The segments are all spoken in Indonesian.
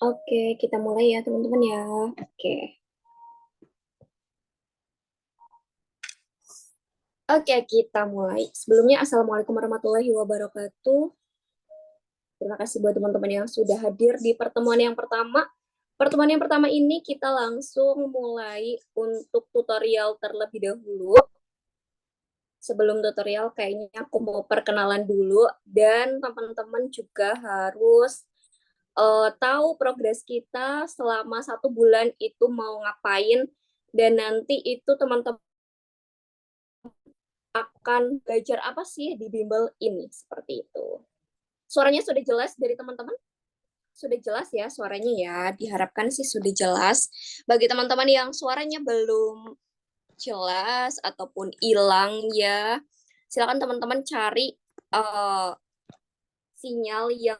Oke, kita mulai ya teman-teman ya. Oke. Oke, kita mulai. Sebelumnya, Assalamualaikum warahmatullahi wabarakatuh. Terima kasih buat teman-teman yang sudah hadir di pertemuan yang pertama. Pertemuan yang pertama ini kita langsung mulai untuk tutorial terlebih dahulu. Sebelum tutorial, kayaknya aku mau perkenalan dulu. Dan teman-teman juga harus tahu progres kita selama 1 bulan itu mau ngapain. Dan nanti itu teman-teman akan belajar apa sih di bimbel ini, seperti itu. Suaranya sudah jelas dari teman-teman? Sudah jelas ya suaranya ya, diharapkan sih sudah jelas. Bagi teman-teman yang suaranya belum jelas ataupun hilang ya, silakan teman-teman cari uh, sinyal yang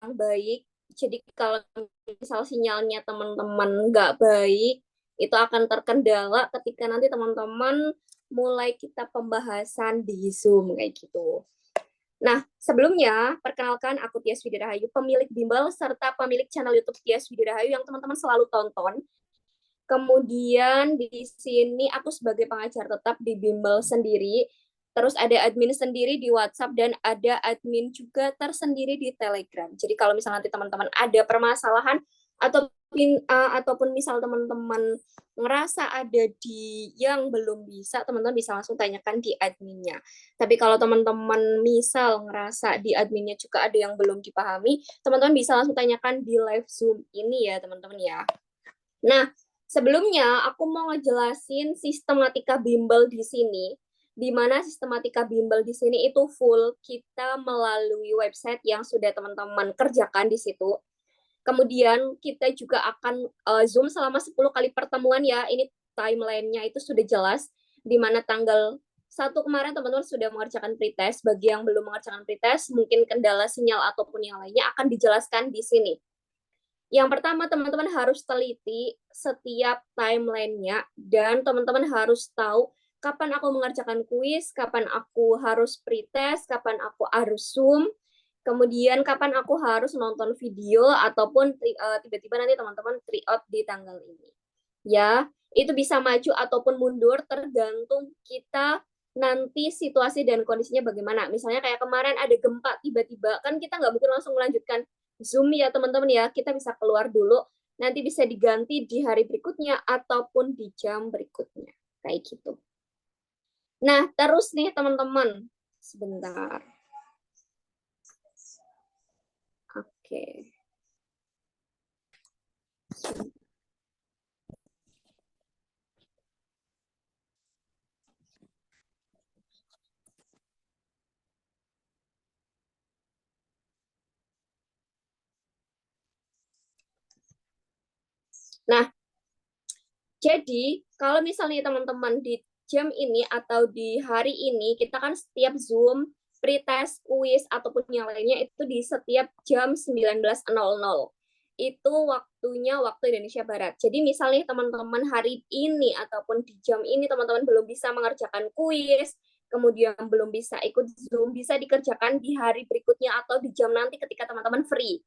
baik. Jadi kalau misal sinyalnya teman-teman nggak baik, itu akan terkendala ketika nanti teman-teman mulai kita pembahasan di Zoom kayak gitu. Nah, sebelumnya, perkenalkan aku Tias Widirahayu, pemilik bimbel serta pemilik channel YouTube Tias Widirahayu yang teman-teman selalu tonton. Kemudian di sini aku sebagai pengajar tetap di bimbel sendiri. Terus ada admin sendiri di WhatsApp dan ada admin juga tersendiri di Telegram. Jadi kalau misalnya nanti teman-teman ada permasalahan ataupun misal teman-teman ngerasa ada di yang belum bisa, teman-teman bisa langsung tanyakan di adminnya. Tapi kalau teman-teman misal ngerasa di adminnya juga ada yang belum dipahami, teman-teman bisa langsung tanyakan di live Zoom ini ya, teman-teman ya. Nah, sebelumnya aku mau ngejelasin sistematika bimbel di sini, di mana sistematika bimbel di sini itu full kita melalui website yang sudah teman-teman kerjakan di situ. Kemudian kita juga akan Zoom selama 10 kali pertemuan ya. Ini timelinenya itu sudah jelas, di mana tanggal 1 kemarin teman-teman sudah mengerjakan pretest. Bagi yang belum mengerjakan pretest, mungkin kendala sinyal ataupun yang lainnya akan dijelaskan di sini. Yang pertama, teman-teman harus teliti setiap timelinenya dan teman-teman harus tahu kapan aku mengerjakan kuis, kapan aku harus pretest, kapan aku harus Zoom, kemudian kapan aku harus nonton video ataupun tiba-tiba nanti teman-teman tryout di tanggal ini. Ya, itu bisa maju ataupun mundur tergantung kita nanti situasi dan kondisinya bagaimana. Misalnya kayak kemarin ada gempa tiba-tiba, kan kita nggak mungkin langsung melanjutkan Zoom ya teman-teman ya, kita bisa keluar dulu, nanti bisa diganti di hari berikutnya ataupun di jam berikutnya, kayak gitu. Nah, terus nih teman-teman, sebentar. Oke. Nah, jadi kalau misalnya teman-teman di jam ini atau di hari ini, kita kan setiap Zoom, pretest, kuis, ataupun yang lainnya itu di setiap jam 19.00. Itu waktunya waktu Indonesia Barat. Jadi misalnya teman-teman hari ini ataupun di jam ini teman-teman belum bisa mengerjakan kuis, kemudian belum bisa ikut Zoom, bisa dikerjakan di hari berikutnya atau di jam nanti ketika teman-teman free.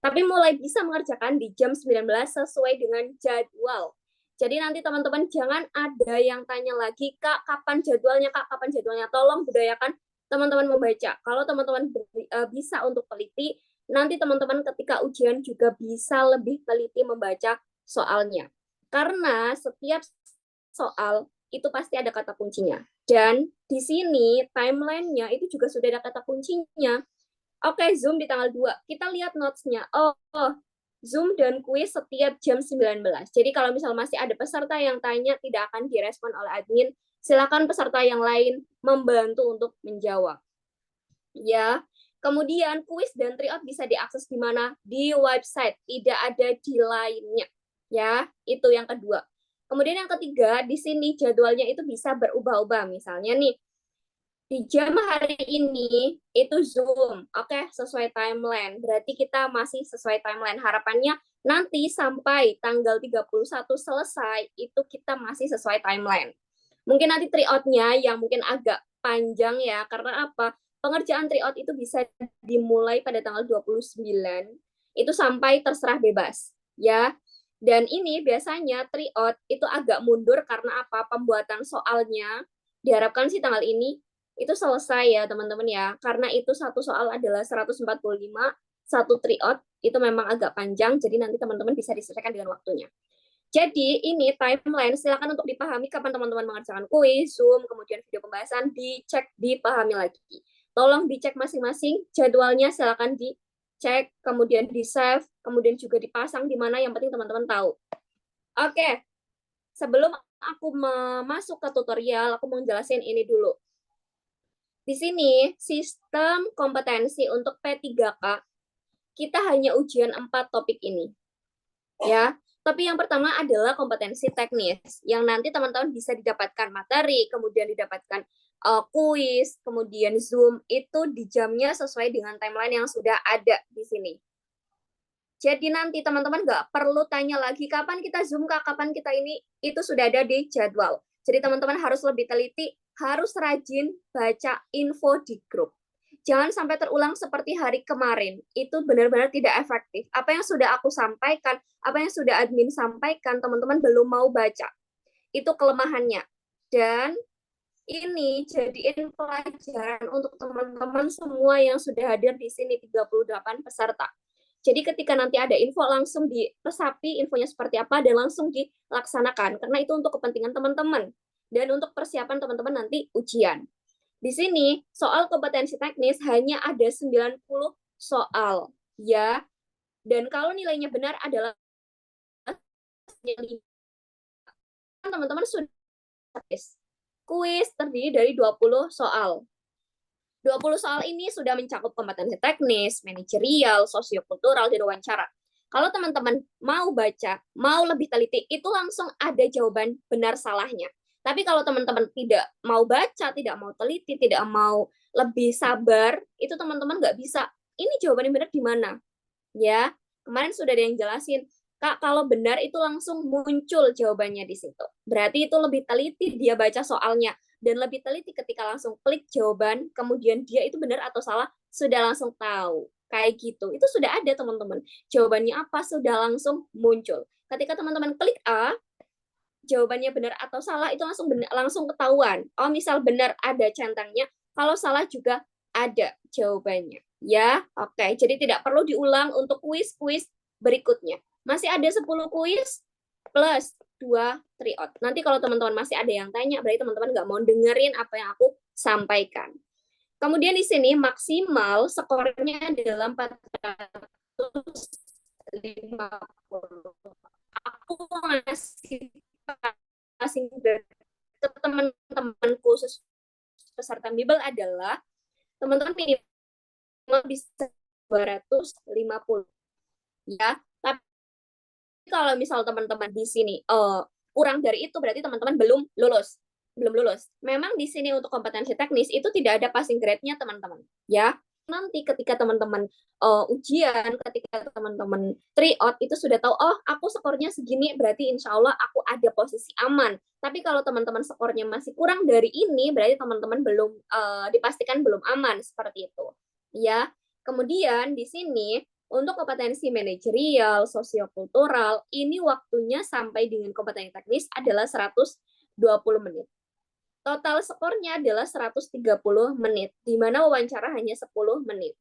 Tapi mulai bisa mengerjakan di jam 19 sesuai dengan jadwal. Jadi nanti teman-teman jangan ada yang tanya lagi, Kak, kapan jadwalnya, Kak, kapan jadwalnya. Tolong budayakan teman-teman membaca. Kalau teman-teman bisa untuk teliti, nanti teman-teman ketika ujian juga bisa lebih teliti membaca soalnya. Karena setiap soal itu pasti ada kata kuncinya. Dan di sini timeline-nya itu juga sudah ada kata kuncinya. Oke, Zoom di tanggal 2. Kita lihat notes-nya. Zoom dan kuis setiap jam 19. Jadi kalau misal masih ada peserta yang tanya tidak akan direspon oleh admin, silakan peserta yang lain membantu untuk menjawab. Ya. Kemudian kuis dan tryout bisa diakses di mana? Di website, tidak ada di lainnya. Ya, itu yang kedua. Kemudian yang ketiga, di sini jadwalnya itu bisa berubah-ubah. Misalnya nih, di jam hari ini itu Zoom. Oke, sesuai timeline. Berarti kita masih sesuai timeline. Harapannya nanti sampai tanggal 31 selesai, itu kita masih sesuai timeline. Mungkin nanti tryout-nya yang mungkin agak panjang ya, karena apa? Pengerjaan tryout itu bisa dimulai pada tanggal 29 itu sampai terserah bebas, ya. Dan ini biasanya tryout itu agak mundur karena apa? Pembuatan soalnya diharapkan sih tanggal ini itu selesai ya teman-teman ya. Karena itu satu soal adalah 145, satu tryout itu memang agak panjang, jadi nanti teman-teman bisa diselesaikan dengan waktunya. Jadi ini timeline, silakan untuk dipahami kapan teman-teman mengerjakan kuis, Zoom, kemudian video pembahasan, dicek, dipahami lagi. Tolong dicek masing-masing, jadwalnya silakan dicek, kemudian di-save, kemudian juga dipasang di mana, yang penting teman-teman tahu. Oke, sebelum aku masuk ke tutorial, aku mau jelasin ini dulu. Di sini, sistem kompetensi untuk P3K, kita hanya ujian 4 topik ini. Ya, tapi yang pertama adalah kompetensi teknis, yang nanti teman-teman bisa didapatkan materi, kemudian didapatkan kuis, kemudian Zoom, itu di jamnya sesuai dengan timeline yang sudah ada di sini. Jadi nanti teman-teman nggak perlu tanya lagi kapan kita Zoom, kapan kita ini, itu sudah ada di jadwal. Jadi teman-teman harus lebih teliti, harus rajin baca info di grup. Jangan sampai terulang seperti hari kemarin. Itu benar-benar tidak efektif. Apa yang sudah aku sampaikan, apa yang sudah admin sampaikan, teman-teman belum mau baca. Itu kelemahannya. Dan ini jadiin pelajaran untuk teman-teman semua yang sudah hadir di sini, 38 peserta. Jadi ketika nanti ada info, langsung diresapi infonya seperti apa dan langsung dilaksanakan. Karena itu untuk kepentingan teman-teman. Dan untuk persiapan teman-teman nanti ujian. Di sini, soal kompetensi teknis hanya ada 90 soal, ya. Dan kalau nilainya benar adalah teman-teman sudah kuis terdiri dari 20 soal. 20 soal ini sudah mencakup kompetensi teknis, manajerial, sosiokultural, dan wawancara. Kalau teman-teman mau baca, mau lebih teliti, itu langsung ada jawaban benar salahnya. Tapi kalau teman-teman tidak mau baca, tidak mau teliti, tidak mau lebih sabar, itu teman-teman nggak bisa. Ini jawabannya benar di mana? Ya, kemarin sudah ada yang jelasin. Kak, kalau benar itu langsung muncul jawabannya di situ. Berarti itu lebih teliti dia baca soalnya. Dan lebih teliti ketika langsung klik jawaban, kemudian dia itu benar atau salah, sudah langsung tahu. Kayak gitu. Itu sudah ada teman-teman. Jawabannya apa sudah langsung muncul. Ketika teman-teman klik A, jawabannya benar atau salah itu langsung ketahuan. Oh, misal benar ada centangnya, kalau salah juga ada jawabannya. Ya, oke. Jadi tidak perlu diulang untuk kuis-kuis berikutnya. Masih ada 10 kuis plus 2 tryout. Nanti kalau teman-teman masih ada yang tanya, berarti teman-teman nggak mau dengerin apa yang aku sampaikan. Kemudian di sini maksimal skornya adalah 450. Aku ngasih passing grade ke teman-teman khusus peserta bimbel adalah teman-teman minimal bisa 250 ya. Tapi kalau misal teman-teman di sini kurang dari itu berarti teman-teman belum lulus. Memang di sini untuk kompetensi teknis itu tidak ada passing grade-nya teman-teman ya. Nanti ketika teman-teman ujian, ketika teman-teman tryout itu sudah tahu, oh aku skornya segini, berarti insya Allah aku ada posisi aman. Tapi kalau teman-teman skornya masih kurang dari ini, berarti teman-teman belum dipastikan belum aman seperti itu. Ya, kemudian di sini untuk kompetensi manajerial, sosiokultural, ini waktunya sampai dengan kompetensi teknis adalah 120 menit. Total skornya adalah 130 menit, di mana wawancara hanya 10 menit.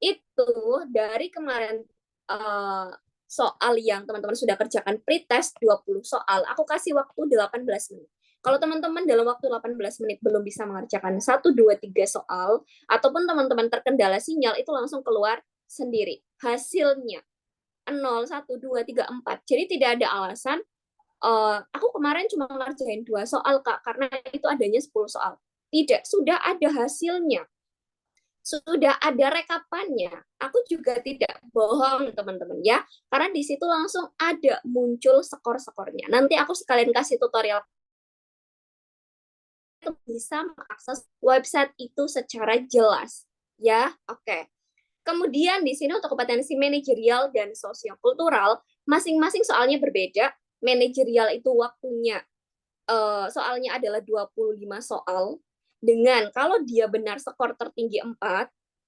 Itu dari kemarin soal yang teman-teman sudah kerjakan pretest 20 soal, aku kasih waktu 18 menit. Kalau teman-teman dalam waktu 18 menit belum bisa mengerjakan 1, 2, 3 soal, ataupun teman-teman terkendala sinyal, itu langsung keluar sendiri. Hasilnya 0, 1, 2, 3, 4. Jadi tidak ada alasan aku kemarin cuma ngerjain 2 soal, Kak, karena itu adanya 10 soal. Tidak, sudah ada hasilnya. Sudah ada rekapannya. Aku juga tidak bohong, teman-teman, ya. Karena di situ langsung ada muncul skor-skornya. Nanti aku sekalian kasih tutorial untuk bisa mengakses website itu secara jelas. Ya, oke. Kemudian di sini untuk kompetensi manajerial dan sosiokultural, masing-masing soalnya berbeda. Manajerial itu waktunya soalnya adalah 25 soal dengan kalau dia benar skor tertinggi 4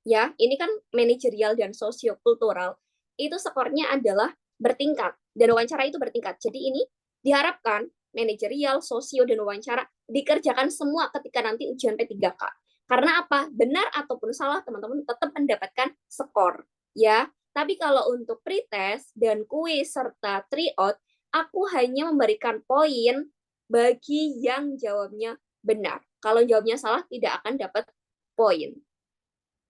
ya, ini kan manajerial dan sosiokultural. itu skornya adalah bertingkat, dan wawancara itu bertingkat. Jadi ini diharapkan manajerial, sosio, dan wawancara dikerjakan semua ketika nanti ujian P3K. Karena apa? Benar ataupun salah, teman-teman tetap mendapatkan skor. Ya, tapi kalau untuk pretest dan kuis serta tryout, aku hanya memberikan poin bagi yang jawabnya benar. Kalau jawabnya salah, tidak akan dapat poin.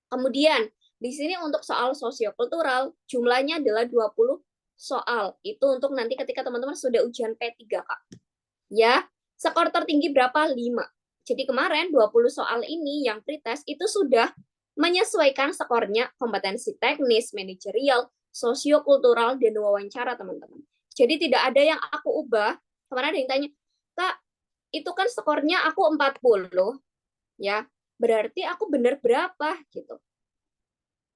Kemudian, di sini untuk soal sosiokultural, jumlahnya adalah 20 soal. Itu untuk nanti ketika teman-teman sudah ujian P3K. Ya, skor tertinggi berapa? 5. Jadi kemarin 20 soal ini yang pretest itu sudah menyesuaikan skornya kompetensi teknis, manajerial, sosiokultural, dan wawancara, teman-teman. Jadi tidak ada yang aku ubah. Kemarin ada yang tanya, Kak, itu kan skornya aku 40, ya, berarti aku benar berapa gitu.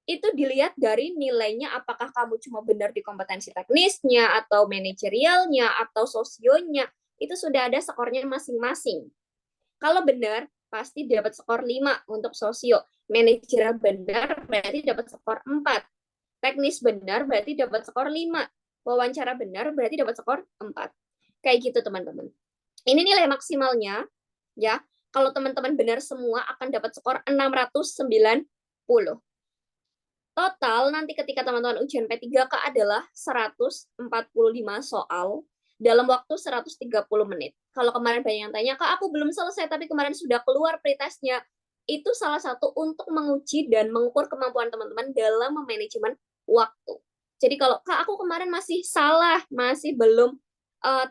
Itu dilihat dari nilainya, apakah kamu cuma benar di kompetensi teknisnya atau manajerialnya atau sosionya, itu sudah ada skornya masing-masing. Kalau benar pasti dapat skor 5 untuk sosio, manajerial benar berarti dapat skor 4, teknis benar berarti dapat skor 5, wawancara benar berarti dapat skor 4. Kayak gitu teman-teman. Ini nilai maksimalnya, ya. Kalau teman-teman benar semua akan dapat skor 690. Total nanti ketika teman-teman ujian P3K adalah 145 soal dalam waktu 130 menit. Kalau kemarin banyak yang tanya, Kak, aku belum selesai tapi kemarin sudah keluar pretestnya. Itu salah satu untuk menguji dan mengukur kemampuan teman-teman dalam memanajemen waktu. Jadi kalau, Kak, aku kemarin masih salah, masih belum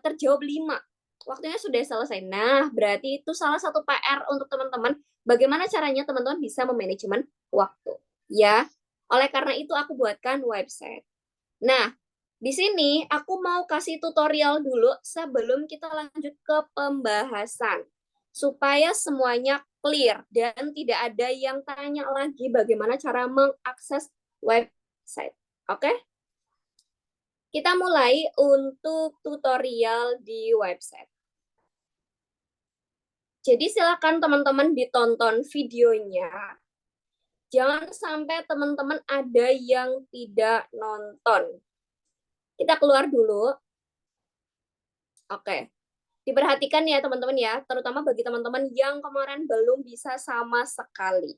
terjawab 5, waktunya sudah selesai. Nah, berarti itu salah satu PR untuk teman-teman, bagaimana caranya teman-teman bisa memanajemen waktu. Ya, oleh karena itu aku buatkan website. Nah, di sini aku mau kasih tutorial dulu sebelum kita lanjut ke pembahasan. Supaya semuanya clear dan tidak ada yang tanya lagi bagaimana cara mengakses website. Oke? Kita mulai untuk tutorial di website. Jadi silakan teman-teman ditonton videonya. Jangan sampai teman-teman ada yang tidak nonton. Kita keluar dulu. Oke. Diperhatikan ya teman-teman ya, terutama bagi teman-teman yang kemarin belum bisa sama sekali.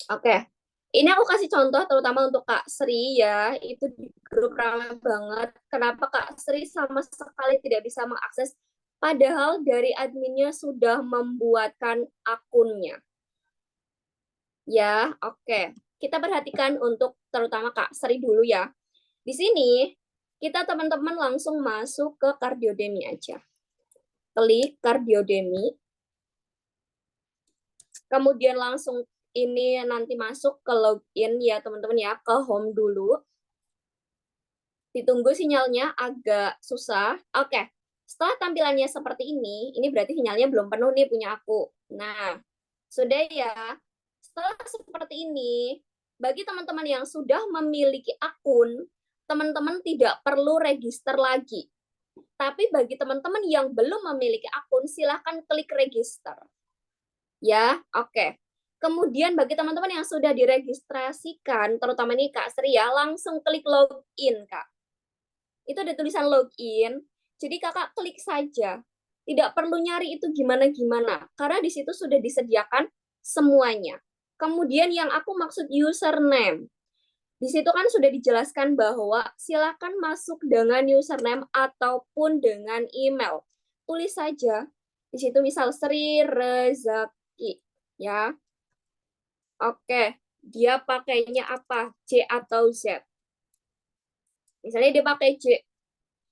Oke. Ini aku kasih contoh terutama untuk Kak Sri ya, itu di grup ramai banget. Kenapa Kak Sri sama sekali tidak bisa mengakses, padahal dari adminnya sudah membuatkan akunnya. Ya, oke. Kita perhatikan untuk terutama Kak Sri dulu ya. Di sini, kita teman-teman langsung masuk ke Cardiodemi aja. Klik Cardiodemi. Kemudian langsung ini nanti masuk ke login ya teman-teman ya, ke home dulu. Ditunggu sinyalnya agak susah. Oke, setelah tampilannya seperti ini berarti sinyalnya belum penuh nih punya aku. Nah, sudah ya. Setelah seperti ini, bagi teman-teman yang sudah memiliki akun, teman-teman tidak perlu register lagi. Tapi bagi teman-teman yang belum memiliki akun, silahkan klik register. Ya, oke. Kemudian bagi teman-teman yang sudah diregistrasikan, terutama ini Kak Sri ya, langsung klik login, Kak. Itu ada tulisan login, jadi Kakak klik saja. Tidak perlu nyari itu gimana-gimana, karena di situ sudah disediakan semuanya. Kemudian yang aku maksud username. Di situ kan sudah dijelaskan bahwa silakan masuk dengan username ataupun dengan email. Tulis saja. Di situ misal Sri Rezaki, ya. Oke, dia pakainya apa? J atau Z? Misalnya dia pakai J,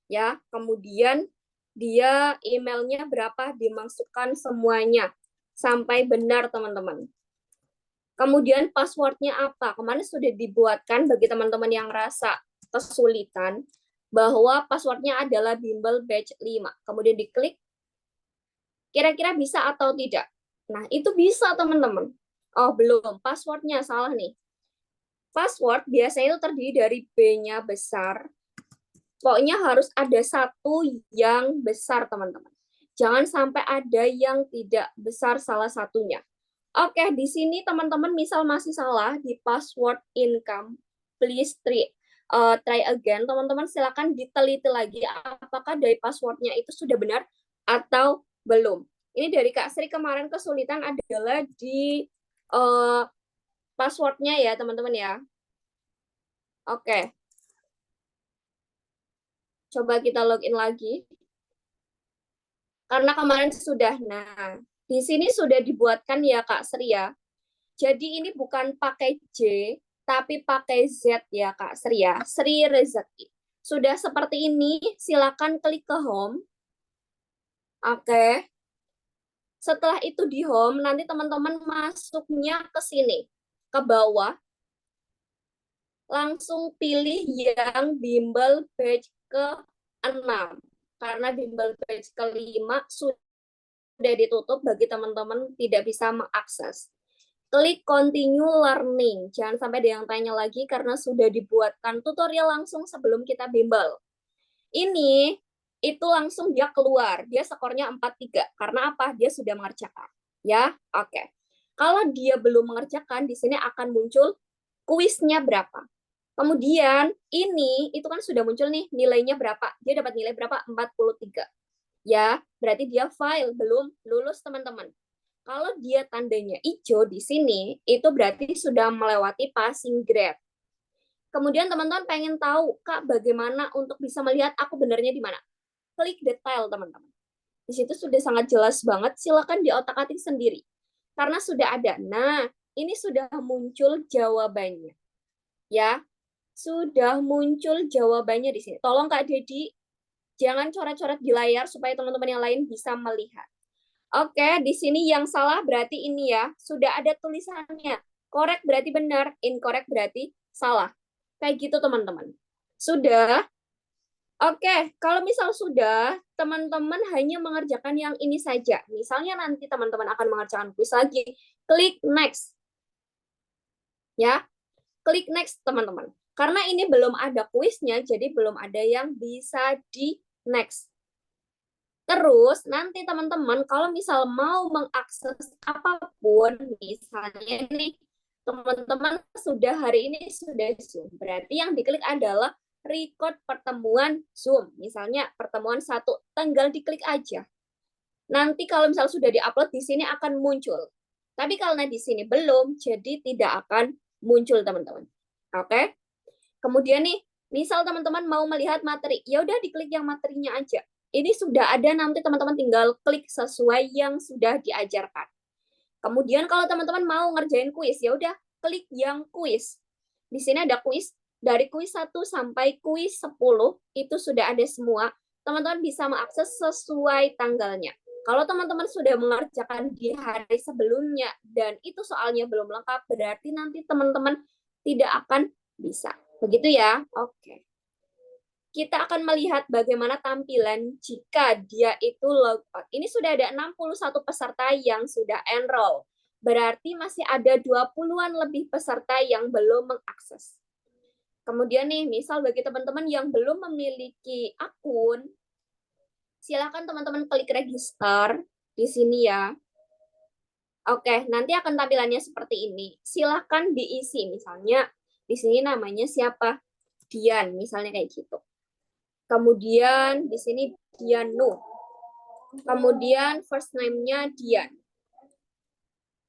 ya. Kemudian dia emailnya berapa? Dimasukkan semuanya sampai benar, teman-teman. Kemudian passwordnya apa? Kemarin sudah dibuatkan bagi teman-teman yang rasa kesulitan bahwa passwordnya adalah bimbel batch 5. Kemudian diklik, kira-kira bisa atau tidak? Nah, itu bisa, teman-teman. Oh, belum. Passwordnya salah nih. Password biasanya itu terdiri dari B-nya besar. Pokoknya harus ada satu yang besar, teman-teman. Jangan sampai ada yang tidak besar salah satunya. Oke, di sini teman-teman misal masih salah di password income, please try again. Teman-teman silakan diteliti lagi apakah dari passwordnya itu sudah benar atau belum. Ini dari Kak Sri kemarin kesulitan adalah di uh, passwordnya ya teman-teman ya. Oke, coba kita login lagi. Karena kemarin sudah. Nah, di sini sudah dibuatkan ya Kak Sri ya. Jadi ini bukan pakai J, tapi pakai Z ya Kak Sri ya. Sri Rezeki. Sudah seperti ini, silakan klik ke home. Oke. Setelah itu di home, nanti teman-teman masuknya ke sini, ke bawah. Langsung pilih yang bimbel batch ke-6. Karena bimbel batch ke-5 sudah ditutup bagi teman-teman tidak bisa mengakses. Klik continue learning. Jangan sampai ada yang tanya lagi karena sudah dibuatkan tutorial langsung sebelum kita bimbel. Ini itu langsung dia keluar. Dia skornya 4-3. Karena apa? Dia sudah mengerjakan. Ya, oke. Kalau dia belum mengerjakan, di sini akan muncul kuisnya berapa. Kemudian ini itu kan sudah muncul nih nilainya berapa. Dia dapat nilai berapa? 43. Ya, berarti dia file belum lulus teman-teman. Kalau dia tandanya hijau di sini, itu berarti sudah melewati passing grade. Kemudian teman-teman pengen tahu, Kak, bagaimana untuk bisa melihat aku benernya di mana? Klik detail, teman-teman. Di situ sudah sangat jelas banget, silakan diotak-atik sendiri. Karena sudah ada. Nah, ini sudah muncul jawabannya. Ya, sudah muncul jawabannya di sini. Tolong Kak Dedi, jangan coret-coret di layar supaya teman-teman yang lain bisa melihat. Oke, di sini yang salah berarti ini ya. Sudah ada tulisannya. Correct berarti benar, incorrect berarti salah. Kayak gitu teman-teman. Sudah? Oke, kalau misal sudah, teman-teman hanya mengerjakan yang ini saja. Misalnya nanti teman-teman akan mengerjakan quiz lagi, klik next. Ya, klik next teman-teman. Karena ini belum ada kuisnya, jadi belum ada yang bisa di next. Terus nanti teman-teman kalau misal mau mengakses apapun, misalnya nih teman-teman sudah hari ini sudah Zoom, berarti yang diklik adalah record pertemuan Zoom. Misalnya pertemuan 1, tinggal diklik aja. Nanti kalau misal sudah diupload di sini akan muncul. Tapi kalau di sini belum, jadi tidak akan muncul teman-teman. Oke? Kemudian nih, misal teman-teman mau melihat materi, ya udah diklik yang materinya aja. Ini sudah ada, nanti teman-teman tinggal klik sesuai yang sudah diajarkan. Kemudian kalau teman-teman mau ngerjain kuis, ya udah klik yang kuis. Di sini ada kuis dari kuis 1 sampai kuis 10 itu sudah ada semua. Teman-teman bisa mengakses sesuai tanggalnya. Kalau teman-teman sudah mengerjakan di hari sebelumnya dan itu soalnya belum lengkap, berarti nanti teman-teman tidak akan bisa. Begitu ya? Oke. Kita akan melihat bagaimana tampilan jika dia itu logout. Ini sudah ada 61 peserta yang sudah enroll. Berarti masih ada 20-an lebih peserta yang belum mengakses. Kemudian nih, misal bagi teman-teman yang belum memiliki akun, silakan teman-teman klik register di sini ya. Oke, nanti akan tampilannya seperti ini. Silakan diisi, misalnya di sini namanya siapa? Dian, misalnya kayak gitu. Kemudian di sini Dianu. Kemudian first name-nya Dian.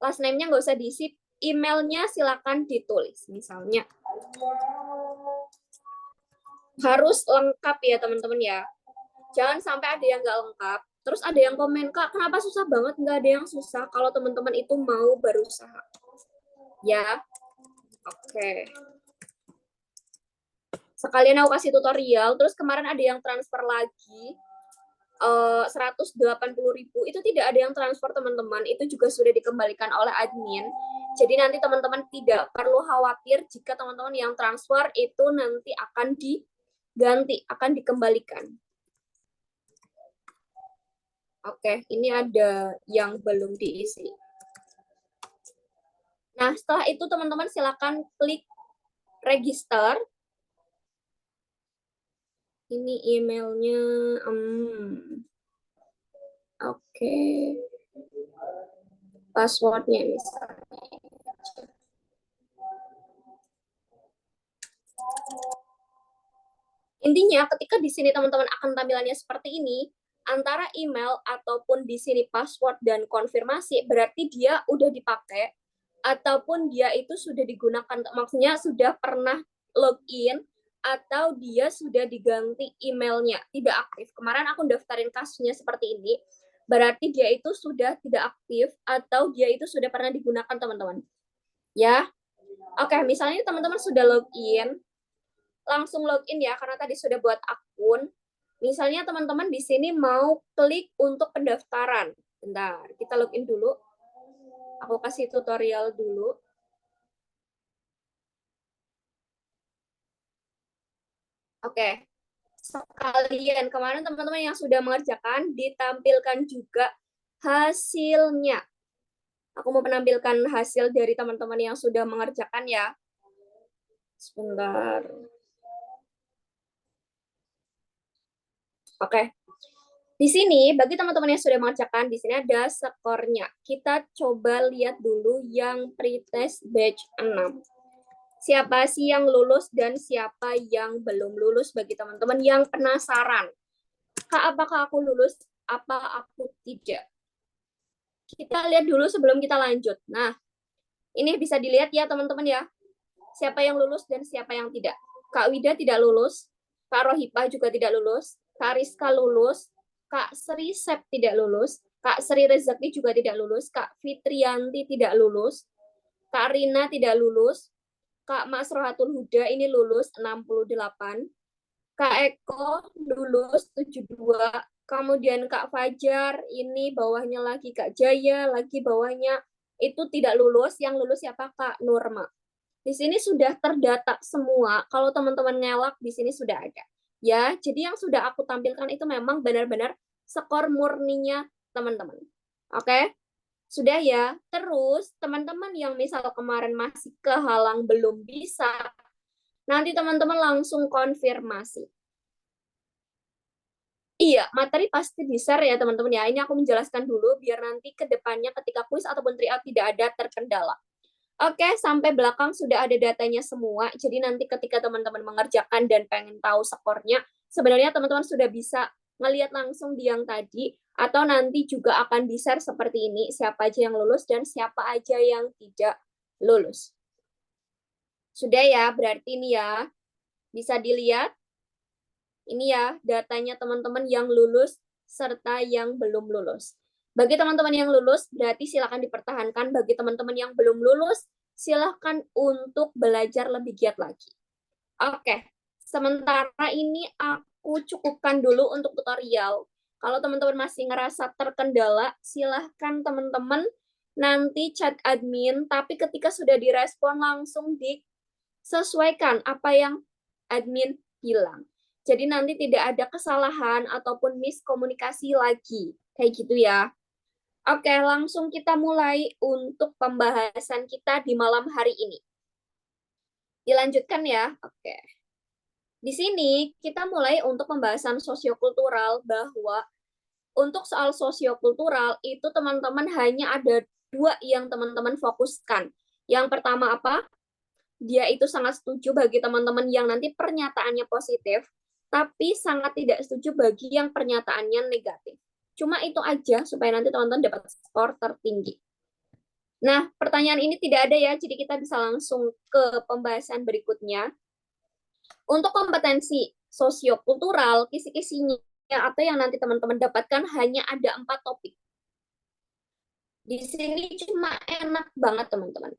Last name-nya nggak usah diisi, emailnya silakan ditulis. Misalnya harus lengkap ya teman-teman ya. Jangan sampai ada yang nggak lengkap. Terus ada yang komen, Kak, kenapa susah banget? Nggak ada yang susah kalau teman-teman itu mau berusaha. Ya, oke. Sekalian aku kasih tutorial, terus kemarin ada yang transfer lagi 180.000 itu tidak ada yang transfer teman-teman, itu juga sudah dikembalikan oleh admin. Jadi nanti teman-teman tidak perlu khawatir jika teman-teman yang transfer itu nanti akan diganti, akan dikembalikan. Oke, ini ada yang belum diisi. Nah, setelah itu teman-teman silakan klik register. Ini emailnya. Oke. passwordnya misalnya. Intinya ketika di sini teman-teman akan tampilannya seperti ini, antara email ataupun di sini password dan konfirmasi, berarti dia udah dipakai ataupun dia itu sudah digunakan, maksudnya sudah pernah login atau dia sudah diganti emailnya, tidak aktif. Kemarin aku daftarin kasusnya seperti ini, berarti dia itu sudah tidak aktif atau dia itu sudah pernah digunakan, teman-teman. Ya, oke, misalnya teman-teman sudah login, langsung login ya, karena tadi sudah buat akun. Misalnya teman-teman di sini mau klik untuk pendaftaran. Bentar, kita login dulu. Aku kasih tutorial dulu. Oke, sekalian kemarin teman-teman yang sudah mengerjakan, ditampilkan juga hasilnya. Aku mau menampilkan hasil dari teman-teman yang sudah mengerjakan ya. Sebentar. Oke. Di sini, bagi teman-teman yang sudah mengerjakan, di sini ada skornya. Kita coba lihat dulu yang pretest batch 6. Siapa sih yang lulus dan siapa yang belum lulus bagi teman-teman yang penasaran. Kak, apakah aku lulus? Apa aku tidak? Kita lihat dulu sebelum kita lanjut. Nah, ini bisa dilihat ya teman-teman ya. Siapa yang lulus dan siapa yang tidak. Kak Wida tidak lulus. Kak Rohipah juga tidak lulus. Kak Rizka lulus. Kak Sri Sep tidak lulus, Kak Sri Rezeki juga tidak lulus, Kak Fitrianti tidak lulus, Kak Rina tidak lulus, Kak Mas Rohatul Huda ini lulus 68, Kak Eko lulus 72, kemudian Kak Fajar ini bawahnya lagi Kak Jaya, lagi bawahnya itu tidak lulus, yang lulus siapa? Kak Nurma. Di sini sudah terdata semua, kalau teman-teman ngelak di sini sudah ada. Ya, jadi yang sudah aku tampilkan itu memang benar-benar skor murninya teman-teman. Oke? Sudah ya. Terus, teman-teman yang misal kemarin masih kehalang belum bisa, nanti teman-teman langsung konfirmasi. Iya, materi pasti di-share ya teman-teman ya. Ini aku menjelaskan dulu biar nanti ke depannya ketika kuis ataupun tryout tidak ada terkendala. Oke, sampai belakang sudah ada datanya semua. Jadi nanti ketika teman-teman mengerjakan dan pengen tahu skornya, sebenarnya teman-teman sudah bisa ngelihat langsung di yang tadi, atau nanti juga akan di-share seperti ini, siapa aja yang lulus dan siapa aja yang tidak lulus. Sudah ya, berarti ini ya, bisa dilihat. Ini ya, datanya teman-teman yang lulus serta yang belum lulus. Bagi teman-teman yang lulus, berarti silakan dipertahankan. Bagi teman-teman yang belum lulus, silakan untuk belajar lebih giat lagi. Oke, sementara ini aku cukupkan dulu untuk tutorial. Kalau teman-teman masih ngerasa terkendala, silahkan teman-teman nanti chat admin, tapi ketika sudah direspon langsung disesuaikan apa yang admin bilang. Jadi nanti tidak ada kesalahan ataupun miskomunikasi lagi. Kayak gitu ya. Oke, langsung kita mulai untuk pembahasan kita di malam hari ini. Dilanjutkan ya. Oke. Di sini kita mulai untuk pembahasan sosiokultural, bahwa untuk soal sosiokultural itu teman-teman hanya ada 2 yang teman-teman fokuskan. Yang pertama apa? Dia itu sangat setuju bagi teman-teman yang nanti pernyataannya positif, tapi sangat tidak setuju bagi yang pernyataannya negatif. Cuma itu aja supaya nanti teman-teman dapat skor tertinggi. Nah, pertanyaan ini tidak ada ya, jadi kita bisa langsung ke pembahasan berikutnya. Untuk kompetensi sosiokultural, kisi-kisinya atau yang nanti teman-teman dapatkan hanya ada 4 topik. Di sini cuma enak banget teman-teman.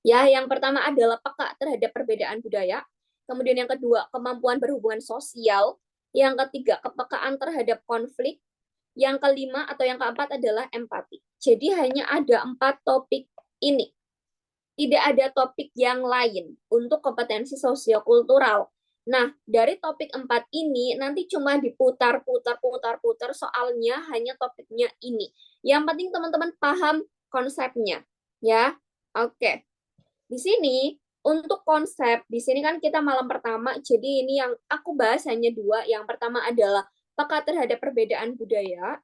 Ya, yang pertama adalah peka terhadap perbedaan budaya. Kemudian yang kedua, kemampuan berhubungan sosial. Yang ketiga, kepekaan terhadap konflik. Yang kelima atau yang keempat adalah empati. Jadi hanya ada 4 topik ini. Tidak ada topik yang lain untuk kompetensi sosiokultural. Nah, dari topik 4 ini nanti cuma diputar-putar soalnya hanya topiknya ini. Yang penting teman-teman paham konsepnya, ya. Oke. Di sini untuk konsep, di sini kan kita malam pertama, jadi ini yang aku bahas hanya 2. Yang pertama adalah peka terhadap perbedaan budaya.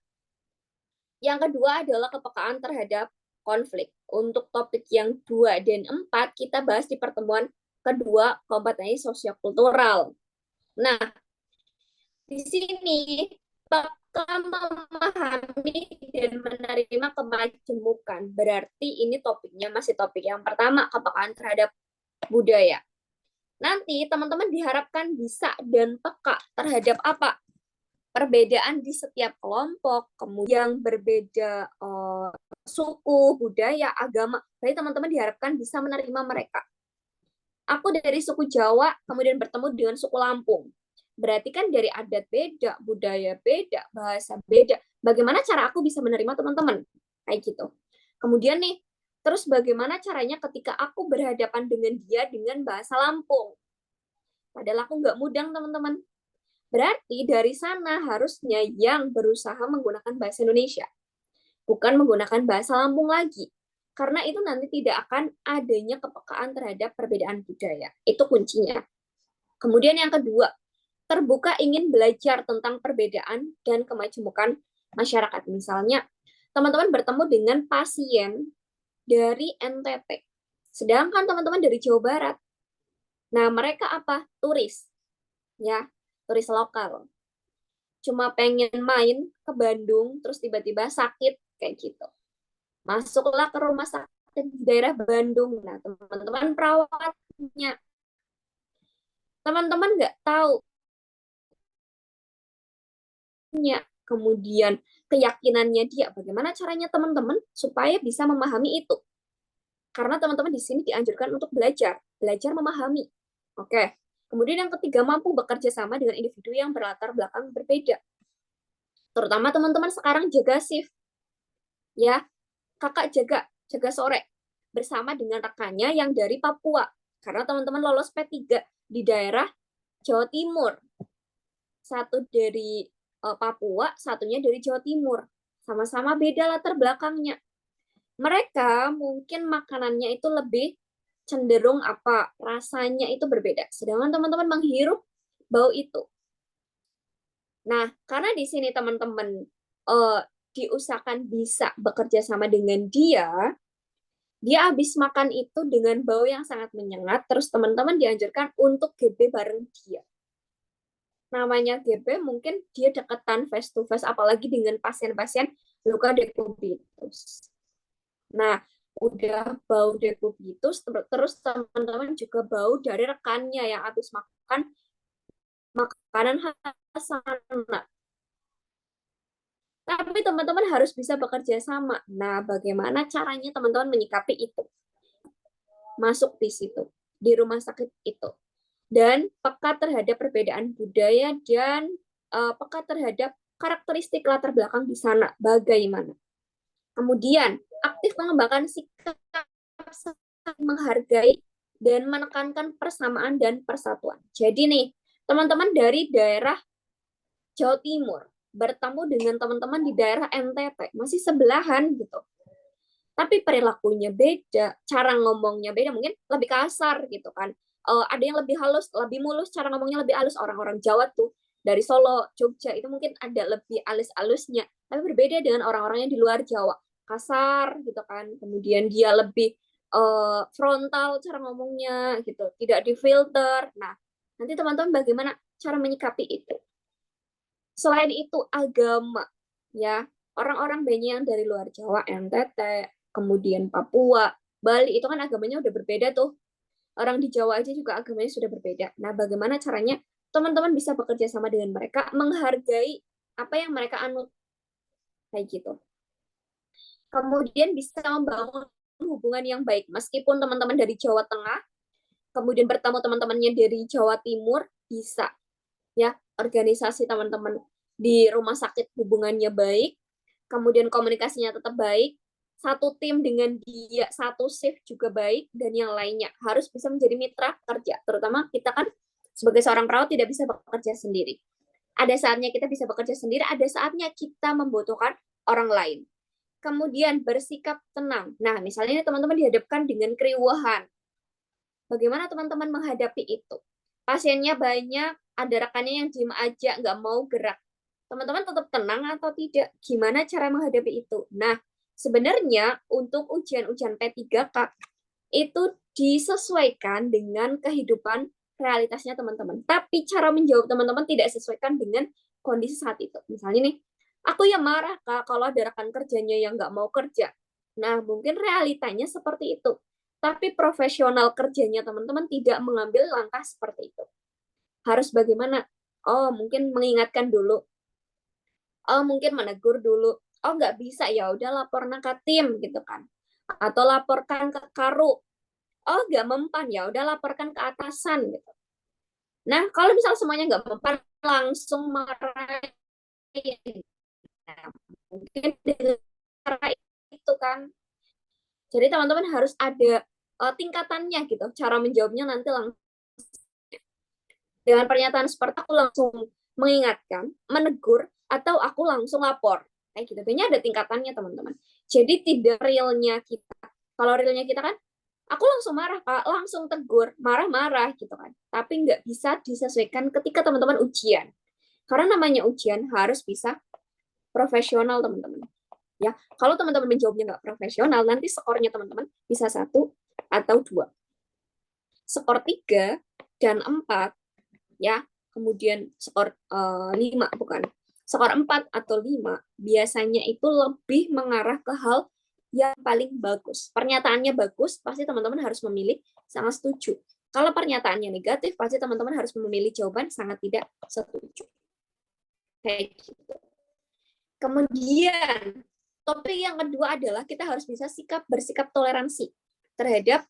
Yang kedua adalah kepekaan terhadap konflik. Untuk topik yang 2 dan 4 kita bahas di pertemuan kedua, kompetensi sosiokultural. Nah, di sini peka memahami dan menerima kemajemukan. Berarti ini topiknya masih topik yang pertama, kepekaan terhadap budaya. Nanti teman-teman diharapkan bisa dan peka terhadap apa? Perbedaan di setiap kelompok, kemudian berbeda suku, budaya, agama. Jadi teman-teman diharapkan bisa menerima mereka. Aku dari suku Jawa, kemudian bertemu dengan suku Lampung. Berarti kan dari adat beda, budaya beda, bahasa beda. Bagaimana cara aku bisa menerima teman-teman? Kayak gitu. Kemudian nih, terus bagaimana caranya ketika aku berhadapan dengan dia dengan bahasa Lampung? Padahal aku nggak mudeng, teman-teman. Berarti dari sana harusnya yang berusaha menggunakan bahasa Indonesia, bukan menggunakan bahasa Lampung lagi. Karena itu nanti tidak akan adanya kepekaan terhadap perbedaan budaya. Itu kuncinya. Kemudian yang kedua, terbuka ingin belajar tentang perbedaan dan kemajemukan masyarakat. Misalnya, teman-teman bertemu dengan pasien dari NTT, sedangkan teman-teman dari Jawa Barat. Nah, mereka apa? Turis. Ya, turis lokal. Cuma pengen main ke Bandung, terus tiba-tiba sakit, kayak gitu. Masuklah ke rumah sakit di daerah Bandung. Nah, teman-teman perawatnya, teman-teman nggak tahu, kemudian keyakinannya dia, bagaimana caranya teman-teman supaya bisa memahami itu. Karena teman-teman di sini dianjurkan untuk belajar memahami. Oke. Kemudian yang ketiga, mampu bekerja sama dengan individu yang berlatar belakang berbeda. Terutama teman-teman sekarang jaga shift. Ya, kakak jaga sore bersama dengan rekannya yang dari Papua. Karena teman-teman lolos P3 di daerah Jawa Timur. Satu dari Papua, satunya dari Jawa Timur. Sama-sama beda latar belakangnya. Mereka mungkin makanannya itu lebih cenderung apa? Rasanya itu berbeda. Sedangkan teman-teman menghirup bau itu. Nah, karena di sini teman-teman diusahakan bisa bekerja sama dengan dia habis makan itu dengan bau yang sangat menyengat, terus teman-teman dianjurkan untuk GB bareng dia. Namanya GB mungkin dia deketan face to face, apalagi dengan pasien-pasien luka dekubitus. Nah, udah bau dekubitus, terus teman-teman juga bau dari rekannya yang habis makan makanan khas sana. Tapi teman-teman harus bisa bekerja sama. Nah, bagaimana caranya teman-teman menyikapi itu? Masuk di situ, di rumah sakit itu. Dan peka terhadap perbedaan budaya dan peka terhadap karakteristik latar belakang di sana. Bagaimana? Kemudian, aktif mengembangkan sikap menghargai dan menekankan persamaan dan persatuan. Jadi nih, teman-teman dari daerah Jawa Timur bertemu dengan teman-teman di daerah NTT, masih sebelahan gitu. Tapi perilakunya beda, cara ngomongnya beda, mungkin lebih kasar gitu kan. Ada yang lebih halus, lebih mulus, cara ngomongnya lebih halus. Orang-orang Jawa tuh dari Solo, Jogja itu mungkin ada lebih halus-halusnya, tapi berbeda dengan orang-orang yang di luar Jawa, kasar gitu kan. Kemudian dia lebih frontal cara ngomongnya gitu, tidak difilter. Nah, nanti teman-teman bagaimana cara menyikapi itu? Selain itu agama, ya orang-orang banyak yang dari luar Jawa, NTT, kemudian Papua, Bali itu kan agamanya udah berbeda tuh. Orang di Jawa aja juga agamanya sudah berbeda. Nah, bagaimana caranya teman-teman bisa bekerja sama dengan mereka, menghargai apa yang mereka anut, kayak gitu. Kemudian bisa membangun hubungan yang baik, meskipun teman-teman dari Jawa Tengah, kemudian bertemu teman-temannya dari Jawa Timur, bisa ya organisasi teman-teman di rumah sakit hubungannya baik, kemudian komunikasinya tetap baik, satu tim dengan dia, satu shift juga baik, dan yang lainnya harus bisa menjadi mitra kerja. Terutama kita kan sebagai seorang perawat tidak bisa bekerja sendiri. Ada saatnya kita bisa bekerja sendiri, ada saatnya kita membutuhkan orang lain. Kemudian bersikap tenang. Nah, misalnya teman-teman dihadapkan dengan keriuhan. Bagaimana teman-teman menghadapi itu? Pasiennya banyak, ada rekannya yang diem aja, nggak mau gerak. Teman-teman tetap tenang atau tidak? Gimana cara menghadapi itu? Nah, Sebenarnya untuk ujian-ujian P3K itu disesuaikan dengan kehidupan realitasnya teman-teman. Tapi cara menjawab teman-teman tidak sesuaikan dengan kondisi saat itu. Misalnya nih, aku yang marah Kak kalau ada rekan kerjanya yang nggak mau kerja. Nah, mungkin realitanya seperti itu. Tapi profesional kerjanya teman-teman tidak mengambil langkah seperti itu. Harus bagaimana? Oh, mungkin mengingatkan dulu. Oh, mungkin menegur dulu. Oh, nggak bisa, ya udah laporkan ke tim gitu kan. Atau laporkan ke karu. Oh, nggak mempan, ya udah laporkan ke atasan gitu. Nah, kalau misal semuanya nggak mempan, langsung marahin. Nah, mungkin dengan cara itu kan. Jadi teman-teman harus ada tingkatannya gitu. Cara menjawabnya nanti langsung dengan pernyataan seperti aku langsung mengingatkan, menegur, atau aku langsung lapor. Kayak gitu. Ini ada tingkatannya teman-teman. Jadi tidak realnya kita. Kalau realnya kita kan, aku langsung marah Kak, langsung tegur, marah-marah gitu kan. Tapi nggak bisa disesuaikan ketika teman-teman ujian. Karena namanya ujian harus bisa profesional teman-teman. Ya, kalau teman-teman menjawabnya nggak profesional, nanti skornya teman-teman bisa 1 atau 2. Skor 3 dan 4, ya, kemudian skor 5, bukan. Skor 4 atau 5 biasanya itu lebih mengarah ke hal yang paling bagus. Pernyataannya bagus, pasti teman-teman harus memilih sangat setuju. Kalau pernyataannya negatif, pasti teman-teman harus memilih jawaban sangat tidak setuju. Kayak gitu. Kemudian, topik yang kedua adalah kita harus bisa bersikap toleransi terhadap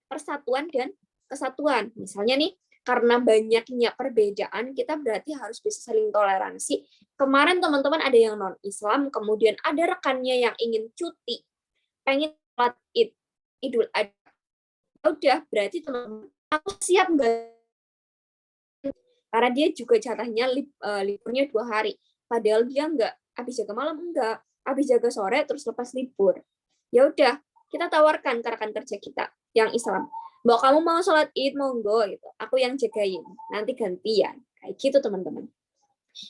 persatuan dan kesatuan. Misalnya nih, karena banyaknya perbedaan, kita berarti harus bisa saling toleransi. Kemarin teman-teman ada yang non-Islam, kemudian ada rekannya yang ingin cuti, pengen sholat Idul Adha. Udah, berarti teman-teman, aku siap nggak? Karena dia juga jatahnya liburnya 2 hari. Padahal dia nggak habis jaga malam, enggak. Habis jaga sore, terus lepas libur. Ya udah, kita tawarkan ke rekan kerja kita yang Islam. Mbak, kamu mau sholat id, monggo gitu. Aku yang jagain, nanti gantian. Kayak gitu teman-teman.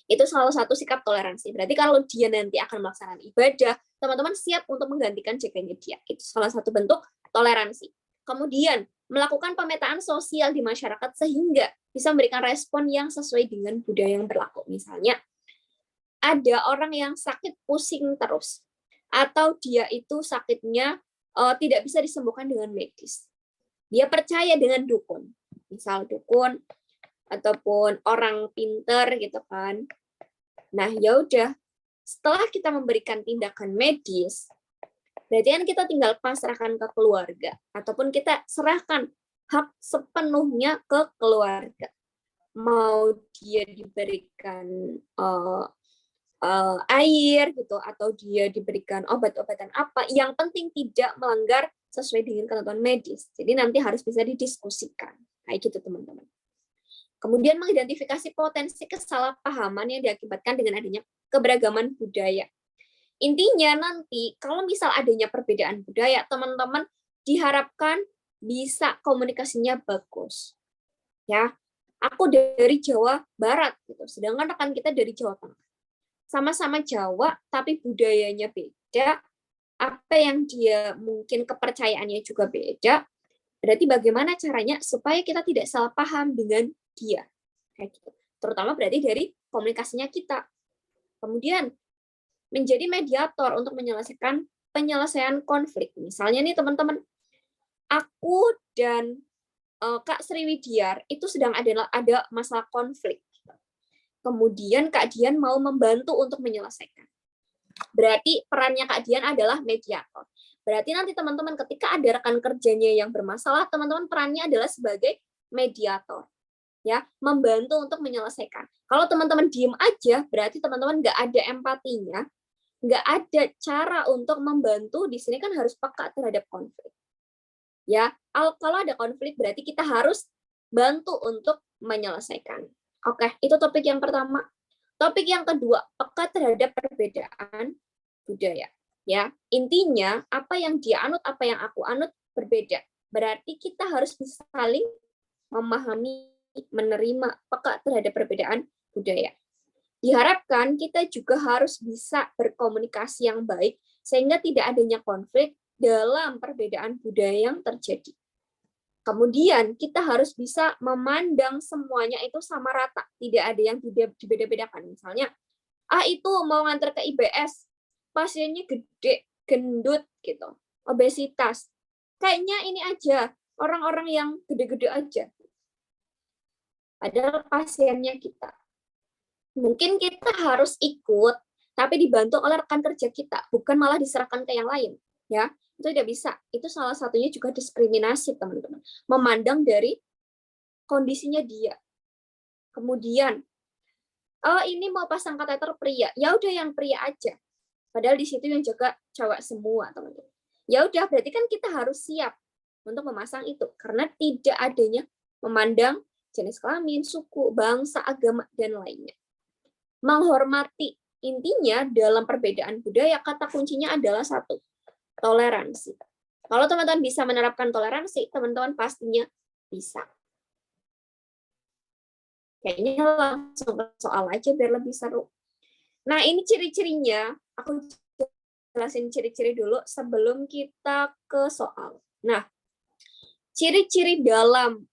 Itu salah satu sikap toleransi. Berarti kalau dia nanti akan melaksanakan ibadah, teman-teman siap untuk menggantikan jaganya dia. Itu salah satu bentuk toleransi. Kemudian, melakukan pemetaan sosial di masyarakat sehingga bisa memberikan respon yang sesuai dengan budaya yang berlaku. Misalnya, ada orang yang sakit pusing terus, atau dia itu sakitnya tidak bisa disembuhkan dengan medis. Dia percaya dengan dukun, misal dukun ataupun orang pinter gitu kan. Nah, ya udah, setelah kita memberikan tindakan medis, berarti kan kita tinggal pasrahkan ke keluarga ataupun kita serahkan hak sepenuhnya ke keluarga. Mau dia diberikan air gitu atau dia diberikan obat-obatan apa, yang penting tidak melanggar sesuai dengan ketentuan medis. Jadi nanti harus bisa didiskusikan. Kayak gitu teman-teman. Kemudian mengidentifikasi potensi kesalahpahaman yang diakibatkan dengan adanya keberagaman budaya. Intinya nanti kalau misal adanya perbedaan budaya, teman-teman diharapkan bisa komunikasinya bagus. Ya, aku dari Jawa Barat gitu, sedangkan rekan kita dari Jawa Tengah. Sama-sama Jawa, tapi budayanya beda, apa yang dia mungkin kepercayaannya juga beda, berarti bagaimana caranya supaya kita tidak salah paham dengan dia. Kayak gitu. Terutama berarti dari komunikasinya kita. Kemudian, menjadi mediator untuk menyelesaikan penyelesaian konflik. Misalnya nih teman-teman, aku dan Kak Sriwidiar itu sedang ada masalah konflik. Kemudian Kak Dian mau membantu untuk menyelesaikan. Berarti perannya Kak Dian adalah mediator. Berarti nanti teman-teman ketika ada rekan kerjanya yang bermasalah, teman-teman perannya adalah sebagai mediator. Ya, membantu untuk menyelesaikan. Kalau teman-teman diem aja, berarti teman-teman nggak ada empatinya, nggak ada cara untuk membantu. Di sini kan harus peka terhadap konflik. Ya, kalau ada konflik berarti kita harus bantu untuk menyelesaikan. Oke, itu topik yang pertama. Topik yang kedua, peka terhadap perbedaan budaya. Ya, intinya apa yang dia anut, apa yang aku anut berbeda. Berarti kita harus bisa saling memahami, menerima, peka terhadap perbedaan budaya. Diharapkan kita juga harus bisa berkomunikasi yang baik sehingga tidak adanya konflik dalam perbedaan budaya yang terjadi. Kemudian kita harus bisa memandang semuanya itu sama rata, tidak ada yang dibeda-bedakan. Misalnya, itu mau nganter ke IBS, pasiennya gede, gendut gitu, obesitas. Kayaknya ini aja, orang-orang yang gede-gede aja. Padahal pasiennya kita. Mungkin kita harus ikut, tapi dibantu oleh rekan kerja kita, bukan malah diserahkan ke yang lain. Ya, itu tidak bisa. Itu salah satunya juga diskriminasi, teman-teman. Memandang dari kondisinya dia. Kemudian, ini mau pasang kateter pria, ya udah yang pria aja. Padahal di situ yang jaga cewek semua, teman-teman. Ya udah, berarti kan kita harus siap untuk memasang itu, karena tidak adanya memandang jenis kelamin, suku, bangsa, agama, dan lainnya. Menghormati, intinya dalam perbedaan budaya, kata kuncinya adalah satu, toleransi. Kalau teman-teman bisa menerapkan toleransi, teman-teman pastinya bisa. Kayaknya langsung ke soal aja biar lebih seru. Nah, ini ciri-cirinya. Aku jelasin ciri-ciri dulu sebelum kita ke soal. Nah, ciri-ciri dalam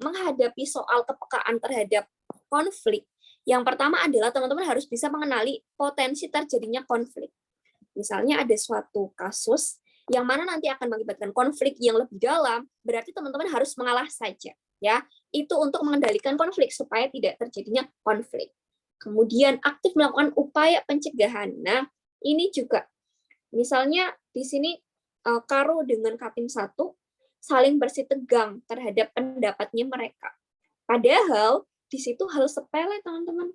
menghadapi soal kepekaan terhadap konflik. Yang pertama adalah teman-teman harus bisa mengenali potensi terjadinya konflik. Misalnya ada suatu kasus yang mana nanti akan mengakibatkan konflik yang lebih dalam, berarti teman-teman harus mengalah saja. Ya, itu untuk mengendalikan konflik supaya tidak terjadinya konflik. Kemudian aktif melakukan upaya pencegahan. Nah, ini juga misalnya di sini Karo dengan Kapim 1 saling bersih tegang terhadap pendapatnya mereka. Padahal di situ hal sepele, teman-teman.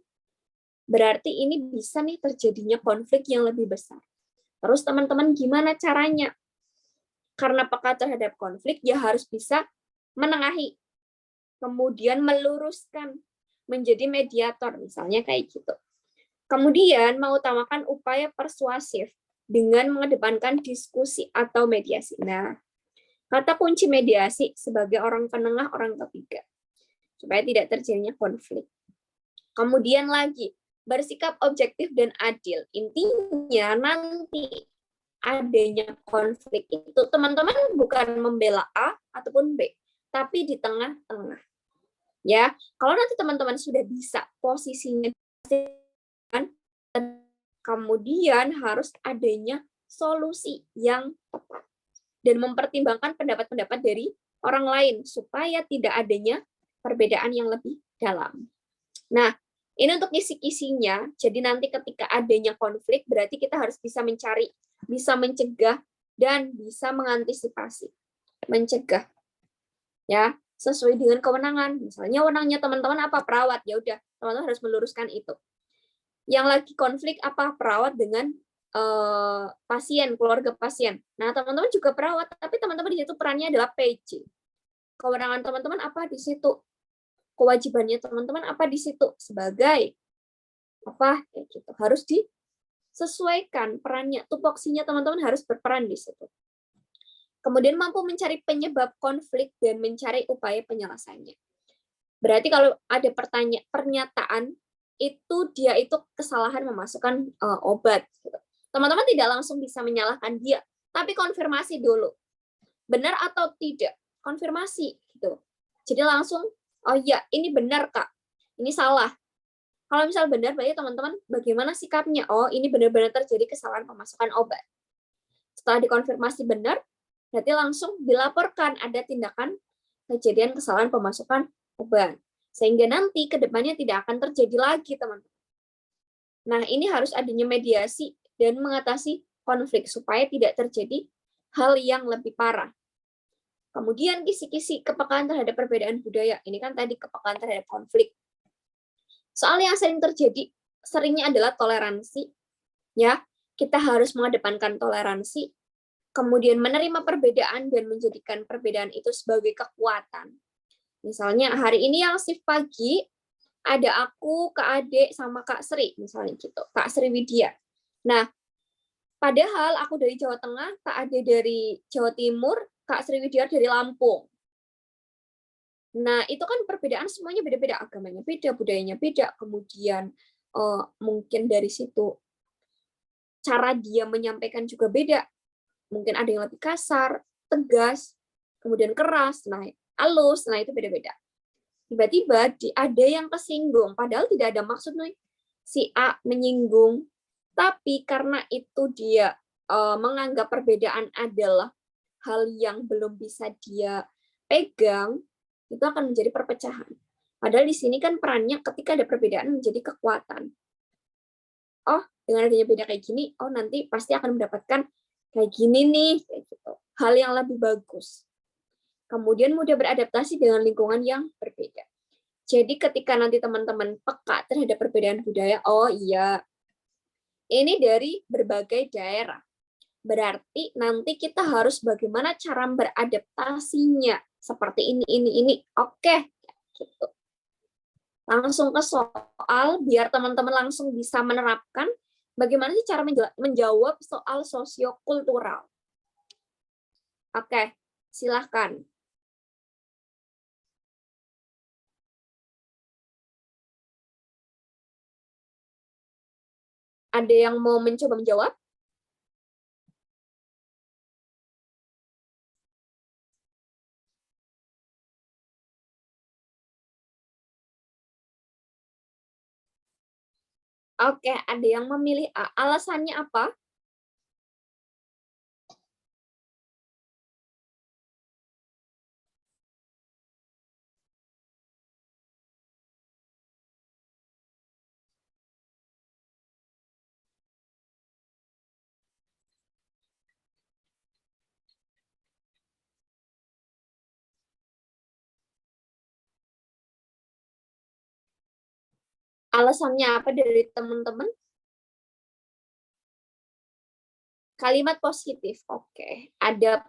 Berarti ini bisa nih terjadinya konflik yang lebih besar. Terus teman-teman gimana caranya? Karena peka terhadap konflik, ya harus bisa menengahi. Kemudian meluruskan, menjadi mediator, misalnya kayak gitu. Kemudian mengutamakan upaya persuasif dengan mengedepankan diskusi atau mediasi. Nah, kata kunci mediasi sebagai orang penengah, orang ketiga, supaya tidak terjadinya konflik. Kemudian lagi, bersikap objektif dan adil. Intinya nanti adanya konflik itu, teman-teman bukan membela A ataupun B, tapi di tengah-tengah. Ya, kalau nanti teman-teman sudah bisa posisinya, kemudian harus adanya solusi yang tepat dan mempertimbangkan pendapat-pendapat dari orang lain supaya tidak adanya perbedaan yang lebih dalam. Nah, ini untuk kisi-kisinya. Jadi nanti ketika adanya konflik, berarti kita harus bisa mencari, bisa mencegah, dan bisa mengantisipasi. Mencegah. Ya, sesuai dengan kewenangan. Misalnya wewenangnya teman-teman apa? Perawat. Ya udah, teman-teman harus meluruskan itu. Yang lagi konflik apa? Perawat dengan pasien, keluarga pasien. Nah, teman-teman juga perawat, tapi teman-teman di situ perannya adalah PJ. Kewenangan teman-teman apa di situ? Kewajibannya teman-teman apa di situ? Sebagai apa? Kayak gitu. Harus disesuaikan perannya, tupoksinya teman-teman harus berperan di situ. Kemudian mampu mencari penyebab konflik dan mencari upaya penyelesaiannya. Berarti kalau ada pernyataan itu dia itu kesalahan memasukkan obat. Teman-teman tidak langsung bisa menyalahkan dia, tapi konfirmasi dulu. Benar atau tidak? Konfirmasi gitu. Jadi langsung, oh iya, ini benar, Kak. Ini salah. Kalau misal benar, berarti teman-teman bagaimana sikapnya? Oh, ini benar-benar terjadi kesalahan pemasukan obat. Setelah dikonfirmasi benar, berarti langsung dilaporkan ada tindakan kejadian kesalahan pemasukan obat. Sehingga nanti ke depannya tidak akan terjadi lagi, teman-teman. Nah, ini harus adanya mediasi dan mengatasi konflik supaya tidak terjadi hal yang lebih parah. Kemudian kisi-kisi kepekaan terhadap perbedaan budaya. Ini kan tadi kepekaan terhadap konflik. Soal yang sering terjadi, seringnya adalah toleransi. Ya, kita harus mengedepankan toleransi. Kemudian menerima perbedaan dan menjadikan perbedaan itu sebagai kekuatan. Misalnya hari ini yang shift pagi, ada aku, Kak Ade, sama Kak Sri, misalnya gitu. Kak Sri Widya. Nah, padahal aku dari Jawa Tengah, Kak Ade dari Jawa Timur, Kak Sri Widya dari Lampung. Nah, itu kan perbedaan semuanya beda-beda, agamanya beda, budayanya beda, kemudian mungkin dari situ cara dia menyampaikan juga beda. Mungkin ada yang lebih kasar, tegas, kemudian keras, nah halus, nah itu beda-beda. Tiba-tiba ada yang kesinggung, padahal tidak ada maksud nih si A menyinggung, tapi karena itu dia menganggap perbedaan adalah hal yang belum bisa dia pegang, itu akan menjadi perpecahan. Padahal di sini kan perannya ketika ada perbedaan menjadi kekuatan. Oh, dengan adanya beda kayak gini, oh nanti pasti akan mendapatkan kayak gini nih, kayak gitu. Hal yang lebih bagus. Kemudian mudah beradaptasi dengan lingkungan yang berbeda. Jadi ketika nanti teman-teman peka terhadap perbedaan budaya, oh iya, ini dari berbagai daerah. Berarti nanti kita harus bagaimana cara beradaptasinya. Seperti ini. Oke, gitu. Langsung ke soal, biar teman-teman langsung bisa menerapkan bagaimana sih cara menjawab soal sosiokultural. Oke, silahkan. Ada yang mau mencoba menjawab? Oke, ada yang memilih A. Alasannya apa? Alasannya apa dari teman-teman? Kalimat positif. Oke. Ada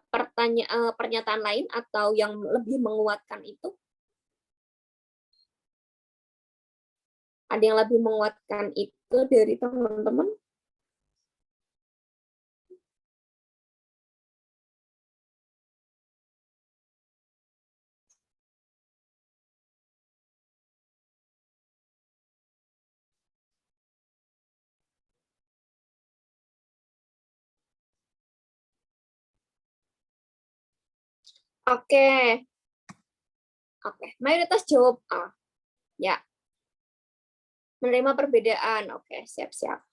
pernyataan lain atau yang lebih menguatkan itu? Ada yang lebih menguatkan itu dari teman-teman? Oke. Oke. Mayoritas jawab A. Ya. Menerima perbedaan. Oke, siap-siap.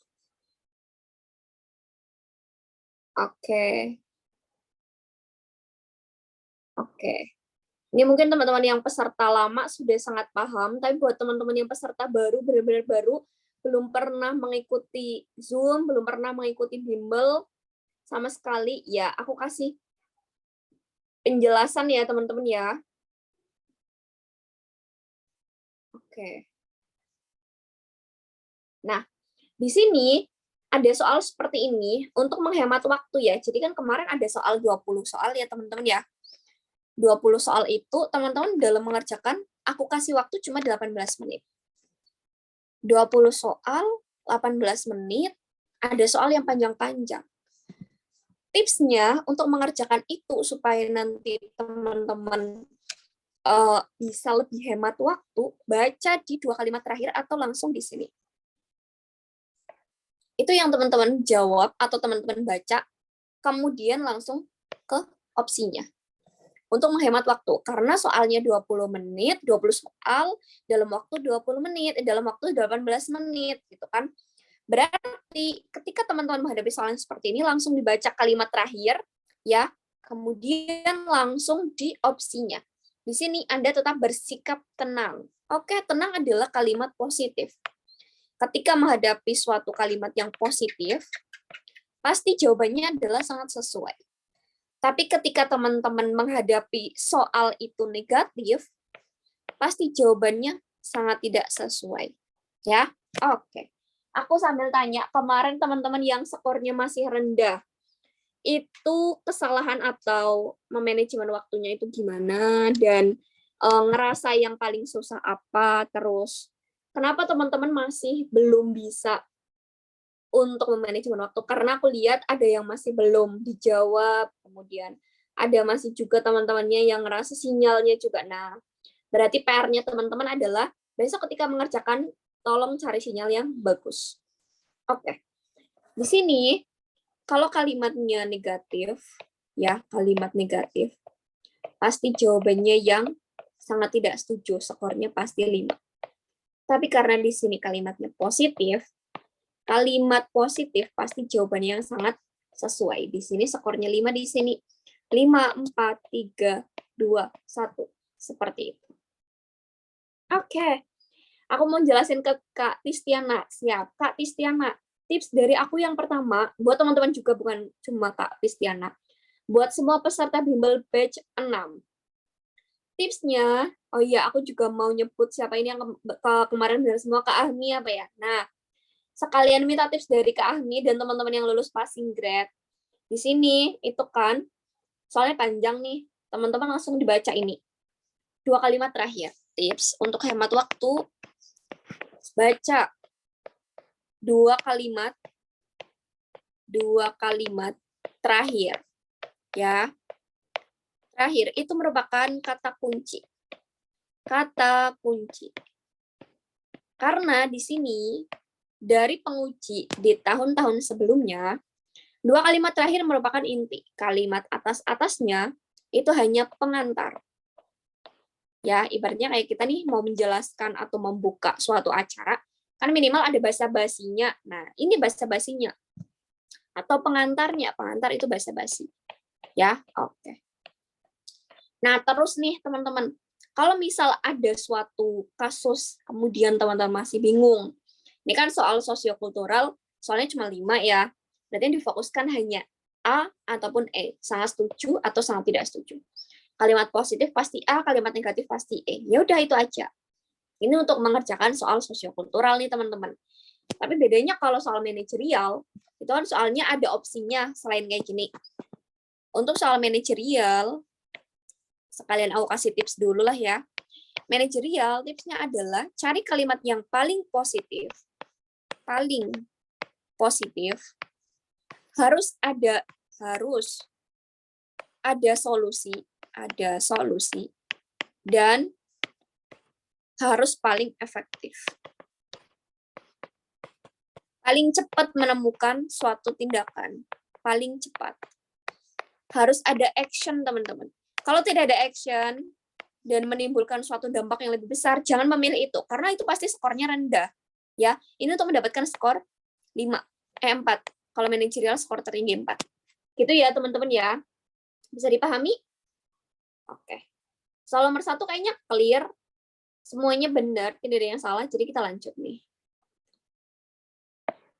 Oke. Oke. Ini mungkin teman-teman yang peserta lama sudah sangat paham, tapi buat teman-teman yang peserta baru, benar-benar baru, belum pernah mengikuti Zoom, belum pernah mengikuti bimbel, sama sekali, ya aku kasih penjelasan ya teman-teman ya. Oke. Nah, di sini ada soal seperti ini untuk menghemat waktu ya. Jadi kan kemarin ada soal 20 soal ya teman-teman ya. 20 soal itu teman-teman dalam mengerjakan, aku kasih waktu cuma 18 menit. 20 soal, 18 menit, ada soal yang panjang-panjang. Tipsnya untuk mengerjakan itu supaya nanti teman-teman bisa lebih hemat waktu, baca di 2 kalimat terakhir atau langsung di sini. Itu yang teman-teman jawab atau teman-teman baca, kemudian langsung ke opsinya. Untuk menghemat waktu, karena soalnya 20 menit, 20 soal dalam waktu 20 menit, dalam waktu 18 menit, gitu kan. Berarti ketika teman-teman menghadapi soal yang seperti ini, langsung dibaca kalimat terakhir, ya, kemudian langsung di opsinya. Di sini Anda tetap bersikap tenang. Oke, tenang adalah kalimat positif. Ketika menghadapi suatu kalimat yang positif, pasti jawabannya adalah sangat sesuai. Tapi ketika teman-teman menghadapi soal itu negatif, pasti jawabannya sangat tidak sesuai. Ya, oke. Aku sambil tanya, kemarin teman-teman yang skornya masih rendah, itu kesalahan atau memanajemen waktunya itu gimana? Dan ngerasa yang paling susah apa? Terus, kenapa teman-teman masih belum bisa untuk memanajemen waktu? Karena aku lihat ada yang masih belum dijawab, kemudian ada masih juga teman-temannya yang ngerasa sinyalnya juga. Nah, berarti PR-nya teman-teman adalah besok ketika mengerjakan, tolong cari sinyal yang bagus. Oke. Di sini, kalau kalimatnya negatif, ya, kalimat negatif, pasti jawabannya yang sangat tidak setuju, skornya pasti 5. Tapi karena di sini kalimatnya positif, kalimat positif pasti jawabannya yang sangat sesuai. Di sini skornya 5, di sini 5, 4, 3, 2, 1. Seperti itu. Oke. Aku mau jelasin ke Kak Tistiana. Siap, Kak Tistiana. Tips dari aku yang pertama, buat teman-teman juga bukan cuma Kak Tistiana. Buat semua peserta bimbel batch 6. Tipsnya, oh iya aku juga mau nyebut siapa ini yang kemarin benar semua, Kak Ahmi apa ya. Nah, sekalian minta tips dari Kak Ahmi dan teman-teman yang lulus passing grade. Di sini itu kan soalnya panjang nih. Teman-teman langsung dibaca ini. 2 kalimat terakhir. Tips untuk hemat waktu. Baca 2 kalimat terakhir. Ya. Terakhir itu merupakan kata kunci. Kata kunci. Karena di sini dari penguji di tahun-tahun sebelumnya, 2 kalimat terakhir merupakan inti. Kalimat atas-atasnya itu hanya pengantar. Ya, ibaratnya kayak kita nih mau menjelaskan atau membuka suatu acara, kan minimal ada basa-basinya. Nah, ini basa-basinya. Atau pengantarnya, pengantar itu basa-basi. Ya, oke. Nah, terus nih teman-teman, kalau misal ada suatu kasus, kemudian teman-teman masih bingung, ini kan soal sosiokultural, soalnya cuma 5 ya, berarti yang difokuskan hanya A ataupun E, sangat setuju atau sangat tidak setuju. Kalimat positif pasti A, kalimat negatif pasti E. Ya udah itu aja. Ini untuk mengerjakan soal sosiokultural nih teman-teman. Tapi bedanya kalau soal manajerial, itu kan soalnya ada opsinya selain kayak gini. Untuk soal manajerial, sekalian aku kasih tips dulu lah ya. Manajerial, tipsnya adalah cari kalimat yang paling positif. Paling positif. Harus ada solusi, dan harus paling efektif. Paling cepat menemukan suatu tindakan. Paling cepat. Harus ada action, teman-teman. Kalau tidak ada action dan menimbulkan suatu dampak yang lebih besar, jangan memilih itu. Karena itu pasti skornya rendah. Ya, ini untuk mendapatkan skor 4. Kalau manajerial skor tertinggi 4. Gitu ya, teman-teman ya. Bisa dipahami? Oke. Soal nomor 1 kayaknya clear. Semuanya benar, tidak ada yang salah. Jadi kita lanjut nih.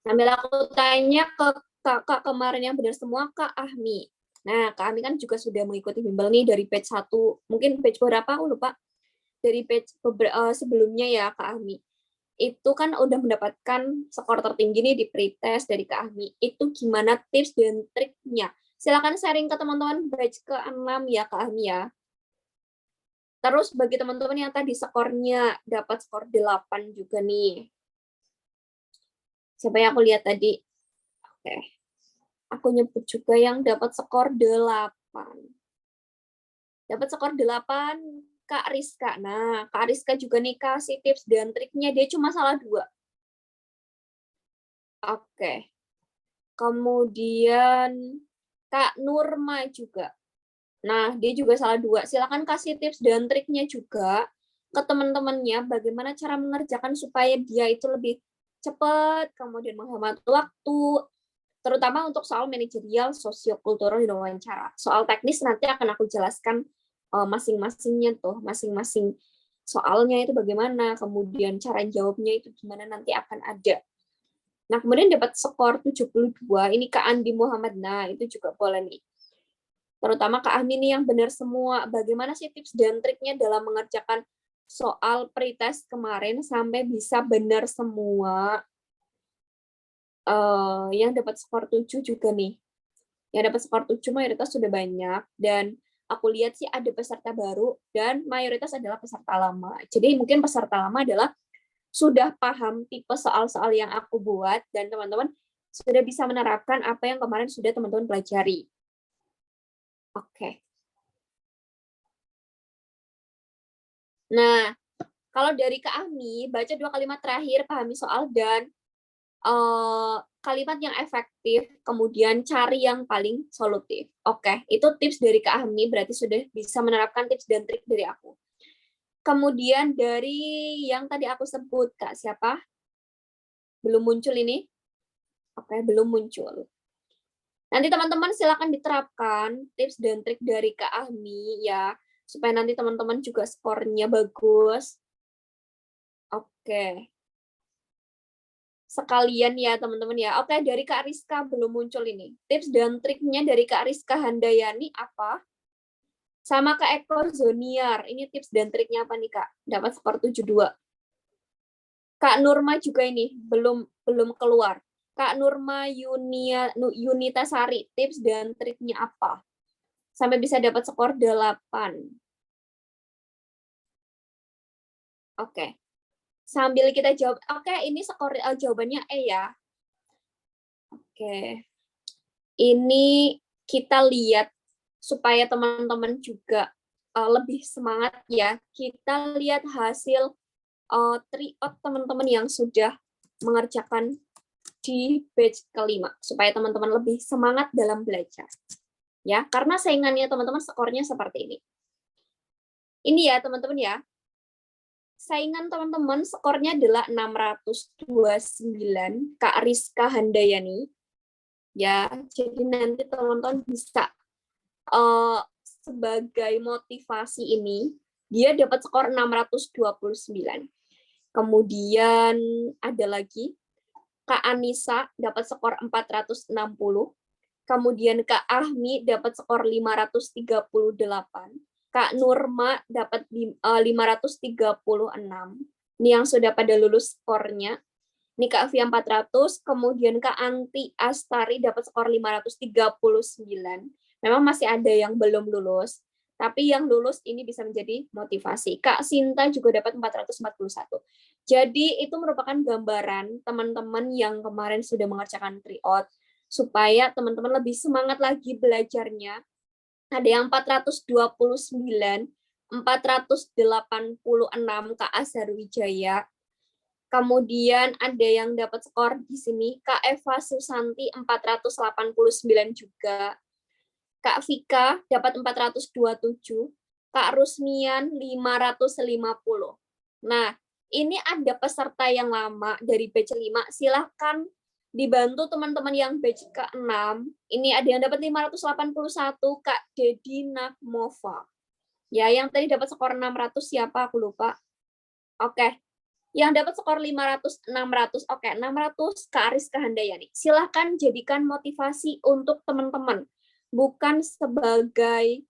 Sambil aku tanya ke kakak kemarin yang benar semua, Kak Ahmi. Nah, Kak Ahmi kan juga sudah mengikuti bimbel nih dari batch 1. Mungkin batch berapa, aku lupa. Dari batch sebelumnya ya, Kak Ahmi. Itu kan udah mendapatkan skor tertinggi nih di pretest dari Kak Ahmi. Itu gimana tips dan triknya? Silakan sharing ke teman-teman batch ke-6 ya, Kak Ahmi ya. Terus bagi teman-teman yang tadi skornya dapat skor 8 juga nih. Siapa yang aku lihat tadi? Oke. Aku nyebut juga yang dapat skor 8. Dapat skor 8, Kak Rizka. Nah, Kak Rizka juga nih kasih tips dan triknya. Dia cuma salah 2. Oke. Kemudian Kak Nurma juga. Nah, dia juga salah 2. Silakan kasih tips dan triknya juga ke teman-temannya bagaimana cara mengerjakan supaya dia itu lebih cepat, kemudian menghemat waktu, terutama untuk soal manajerial, sosiokultural, dan wawancara. Soal teknis nanti akan aku jelaskan masing-masingnya tuh, masing-masing soalnya itu bagaimana, kemudian cara jawabnya itu gimana nanti akan ada. Nah, kemudian dapat skor 72, ini Kak Andi Muhammad. Nah, itu juga boleh nih. Terutama Kak Ahmi nih yang benar semua. Bagaimana sih tips dan triknya dalam mengerjakan soal pretest kemarin sampai bisa benar semua? Yang dapat skor 7 juga nih. Yang dapat skor 7 mayoritas sudah banyak, dan aku lihat sih ada peserta baru, dan mayoritas adalah peserta lama. Jadi mungkin peserta lama adalah sudah paham tipe soal-soal yang aku buat, dan teman-teman sudah bisa menerapkan apa yang kemarin sudah teman-teman pelajari. Oke. Nah, kalau dari Kak Ahmi, baca 2 kalimat terakhir, pahami soal, dan kalimat yang efektif, kemudian cari yang paling solutif. Oke, itu tips dari Kak Ahmi, berarti sudah bisa menerapkan tips dan trik dari aku. Kemudian dari yang tadi aku sebut, Kak, siapa? Belum muncul ini? Oke, belum muncul. Nanti teman-teman silakan diterapkan tips dan trik dari Kak Ahmi ya, supaya nanti teman-teman juga skornya bagus. Oke. Sekalian ya teman-teman ya. Oke, dari Kak Rizka belum muncul ini. Tips dan triknya dari Kak Rizka Handayani apa? Sama Kak Eko Zoniar. Ini tips dan triknya apa nih Kak? Dapat skor 72. Kak Nurma juga ini belum keluar. Kak Nurma Yunita Sari, tips dan triknya apa? Sampai bisa dapat skor 8. Oke. Sambil kita jawab. Oke, ini skor jawabannya E ya. Oke. Ini kita lihat supaya teman-teman juga lebih semangat ya. Kita lihat hasil tryout teman-teman yang sudah mengerjakan di batch kelima supaya teman-teman lebih semangat dalam belajar. Ya, karena saingannya teman-teman skornya seperti ini. Ini ya teman-teman ya. Saingan teman-teman skornya adalah 629 Kak Rizka Handayani. Ya, jadi nanti teman-teman bisa sebagai motivasi ini, dia dapat skor 629. Kemudian ada lagi, Kak Anissa dapat skor 460. Kemudian Kak Ahmi dapat skor 538. Kak Nurma dapat 536. Ini yang sudah pada lulus skornya. Ini Kak Via 400, kemudian Kak Anti Astari dapat skor 539. Memang masih ada yang belum lulus, tapi yang lulus ini bisa menjadi motivasi. Kak Sinta juga dapat 441. Jadi itu merupakan gambaran teman-teman yang kemarin sudah mengerjakan tryout, supaya teman-teman lebih semangat lagi belajarnya. Ada yang 429, 486 Kak Azharwijaya. Kemudian ada yang dapat skor di sini, Kak Eva Susanti 489 juga. Kak Vika dapat 427, Kak Rusmian 550. Nah, ini ada peserta yang lama dari batch 5, silahkan dibantu teman-teman yang batch ke-6. Ini ada yang dapat 581, Kak Dedi Nagmova. Ya, yang tadi dapat skor 600 siapa? Aku lupa. Oke. Yang dapat skor 500, 600. Oke, 600 Kak Rizka Handayani. Silahkan jadikan motivasi untuk teman-teman. Bukan sebagai,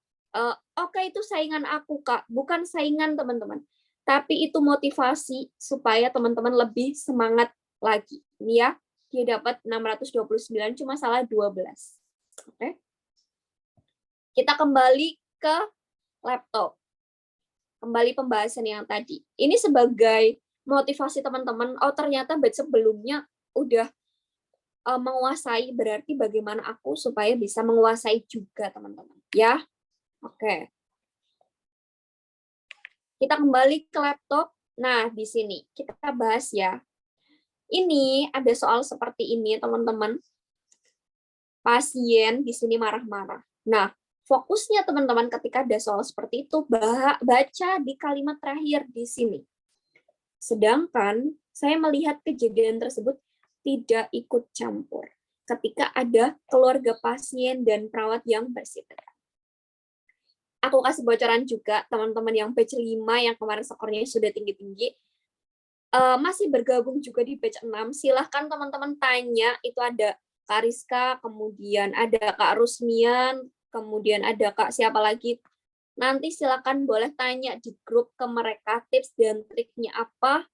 oke itu saingan aku, Kak. Bukan saingan teman-teman. Tapi itu motivasi supaya teman-teman lebih semangat lagi. Ini ya, dia dapat 629, cuma salah 12. Oke. Kita kembali ke laptop. Kembali pembahasan yang tadi. Ini sebagai motivasi teman-teman, oh ternyata batch sebelumnya udah menguasai, berarti bagaimana aku supaya bisa menguasai juga teman-teman ya. Oke, kita kembali ke laptop. Nah, di sini kita bahas ya, ini ada soal seperti ini teman-teman, pasien di sini marah-marah. Nah, fokusnya teman-teman ketika ada soal seperti itu, baca di kalimat terakhir di sini. Sedangkan saya melihat kejadian tersebut tidak ikut campur ketika ada keluarga pasien dan perawat yang bersitekan. Aku kasih bocoran juga, teman-teman yang batch 5 yang kemarin skornya sudah tinggi-tinggi, masih bergabung juga di batch 6, silahkan teman-teman tanya, itu ada Kak Rizka, kemudian ada Kak Rusmian, kemudian ada Kak siapa lagi, nanti silakan boleh tanya di grup ke mereka tips dan triknya apa,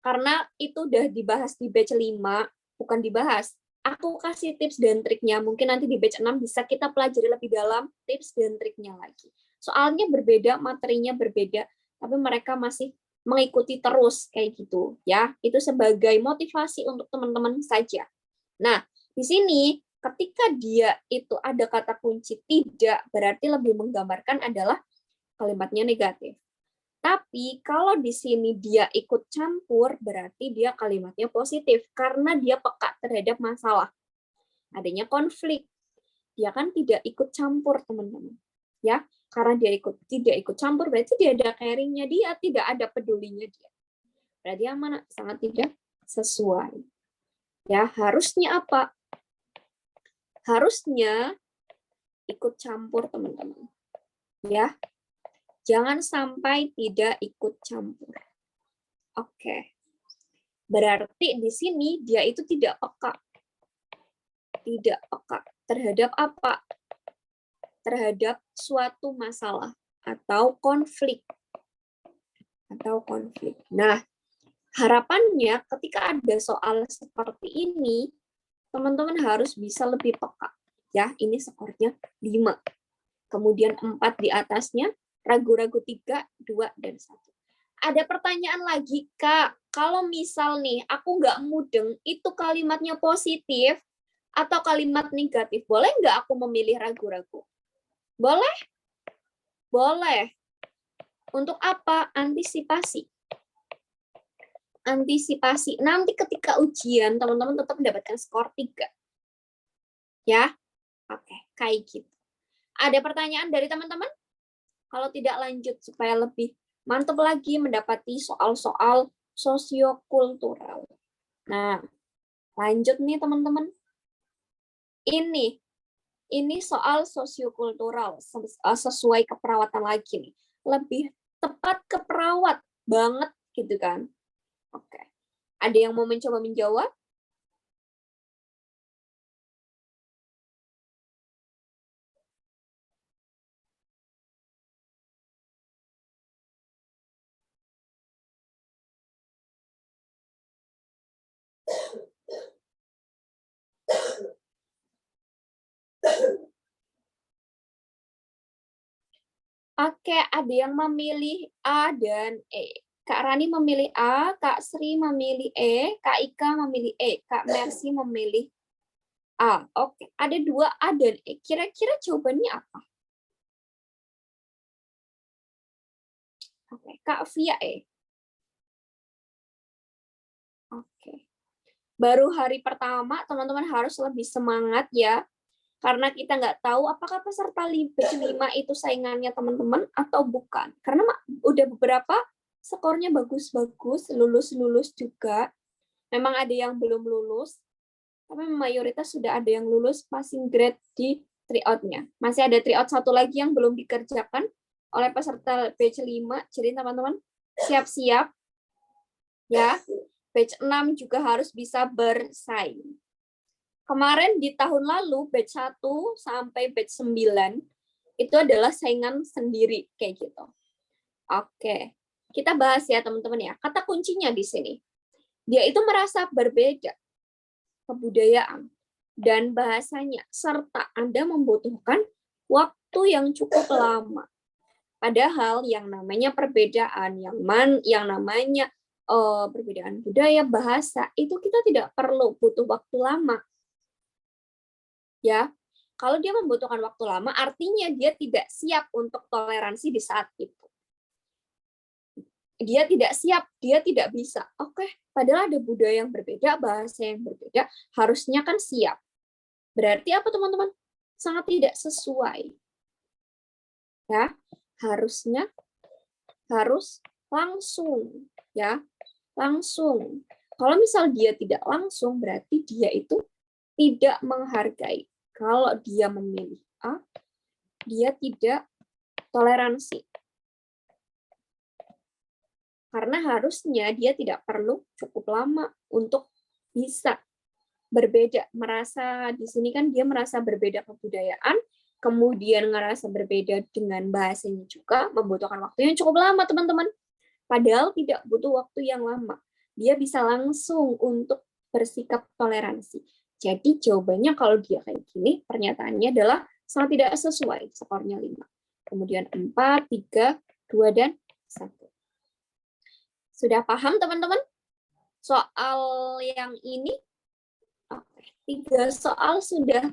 karena itu udah dibahas di batch 5, bukan dibahas. Aku kasih tips dan triknya, mungkin nanti di batch 6 bisa kita pelajari lebih dalam tips dan triknya lagi. Soalnya berbeda, materinya berbeda, tapi mereka masih mengikuti terus kayak gitu ya. Itu sebagai motivasi untuk teman-teman saja. Nah, di sini ketika dia itu ada kata kunci tidak, berarti lebih menggambarkan adalah kalimatnya negatif. Tapi kalau di sini dia ikut campur, berarti dia kalimatnya positif karena dia peka terhadap masalah. Adanya konflik. Dia kan tidak ikut campur, teman-teman. Ya, karena dia tidak ikut campur, berarti dia ada caring-nya dia, tidak ada pedulinya dia. Berarti yang mana? Sangat tidak sesuai. Ya, harusnya apa? Harusnya ikut campur, teman-teman. Ya, jangan sampai tidak ikut campur. Oke. Berarti di sini dia itu tidak peka. Tidak peka terhadap apa? Terhadap suatu masalah atau konflik. Nah, harapannya ketika ada soal seperti ini, teman-teman harus bisa lebih peka. Ya, ini skornya 5. Kemudian 4 di atasnya, ragu-ragu 3, 2, dan 1. Ada pertanyaan lagi, Kak. Kalau misal nih, aku nggak mudeng, itu kalimatnya positif atau kalimat negatif? Boleh nggak aku memilih ragu-ragu? Boleh? Boleh. Untuk apa? Antisipasi. Antisipasi. Nanti ketika ujian, teman-teman tetap mendapatkan skor 3. Ya? Oke, kayak gitu. Ada pertanyaan dari teman-teman? Kalau tidak lanjut supaya lebih mantap lagi mendapati soal-soal sosiokultural. Nah, lanjut nih teman-teman. Ini soal sosiokultural sesuai keperawatan lagi nih. Lebih tepat ke perawat banget gitu kan. Oke. Ada yang mau mencoba menjawab? Oke, ada yang memilih A dan E. Kak Rani memilih A, Kak Sri memilih E, Kak Ika memilih E, Kak Mercy memilih A. Oke, ada 2 A dan E. Kira-kira jawabannya apa? Oke, Kak Via E. Oke. Baru hari pertama, teman-teman harus lebih semangat ya. Karena kita nggak tahu apakah peserta batch 5 itu saingannya teman-teman atau bukan. Karena udah beberapa skornya bagus-bagus, lulus-lulus juga. Memang ada yang belum lulus, tapi mayoritas sudah ada yang lulus passing grade di tryout-nya. Masih ada tryout satu lagi yang belum dikerjakan oleh peserta batch 5. Jadi teman-teman siap-siap ya. Batch 6 juga harus bisa bersaing. Kemarin di tahun lalu batch 1 sampai batch 9 itu adalah saingan sendiri kayak gitu. Oke. Kita bahas ya teman-teman ya. Kata kuncinya di sini. Dia itu merasa berbeda kebudayaan dan bahasanya serta Anda membutuhkan waktu yang cukup lama. Padahal yang namanya perbedaan, yang namanya perbedaan budaya, bahasa, itu kita tidak perlu butuh waktu lama. Ya, kalau dia membutuhkan waktu lama, artinya dia tidak siap untuk toleransi di saat itu. Dia tidak siap, dia tidak bisa. Oke, padahal ada budaya yang berbeda, bahasa yang berbeda, harusnya kan siap. Berarti apa teman-teman? Sangat tidak sesuai. Ya, harusnya harus langsung, ya, langsung. Kalau misal dia tidak langsung, berarti dia itu tidak menghargai. Kalau dia memilih A, dia tidak toleransi. Karena harusnya dia tidak perlu cukup lama untuk bisa berbeda. Merasa di sini kan dia merasa berbeda kebudayaan, kemudian ngerasa berbeda dengan bahasanya juga, membutuhkan waktu yang cukup lama, teman-teman. Padahal tidak butuh waktu yang lama. Dia bisa langsung untuk bersikap toleransi. Jadi jawabannya kalau dia kayak gini, pernyataannya adalah sangat tidak sesuai, skornya 5. Kemudian 4, 3, 2, dan 1. Sudah paham teman-teman? Soal yang ini? Oke. 3 soal sudah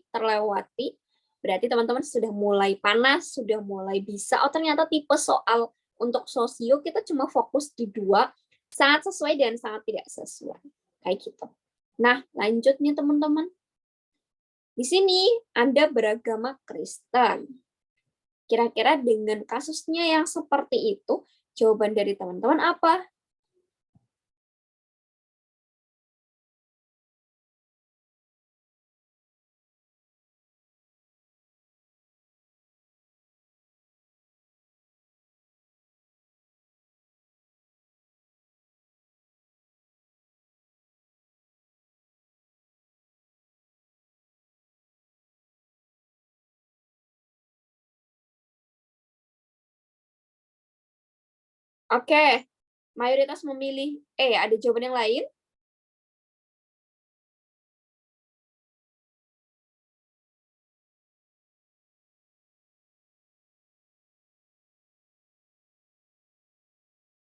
terlewati. Berarti teman-teman sudah mulai panas, sudah mulai bisa. Oh ternyata tipe soal Untuk sosio kita cuma fokus di 2, sangat sesuai dan sangat tidak sesuai. Kayak gitu. Nah, lanjut nih teman-teman. Di sini Anda beragama Kristen. Kira-kira dengan kasusnya yang seperti itu, jawaban dari teman-teman apa? Oke, mayoritas memilih E. Ada jawaban yang lain?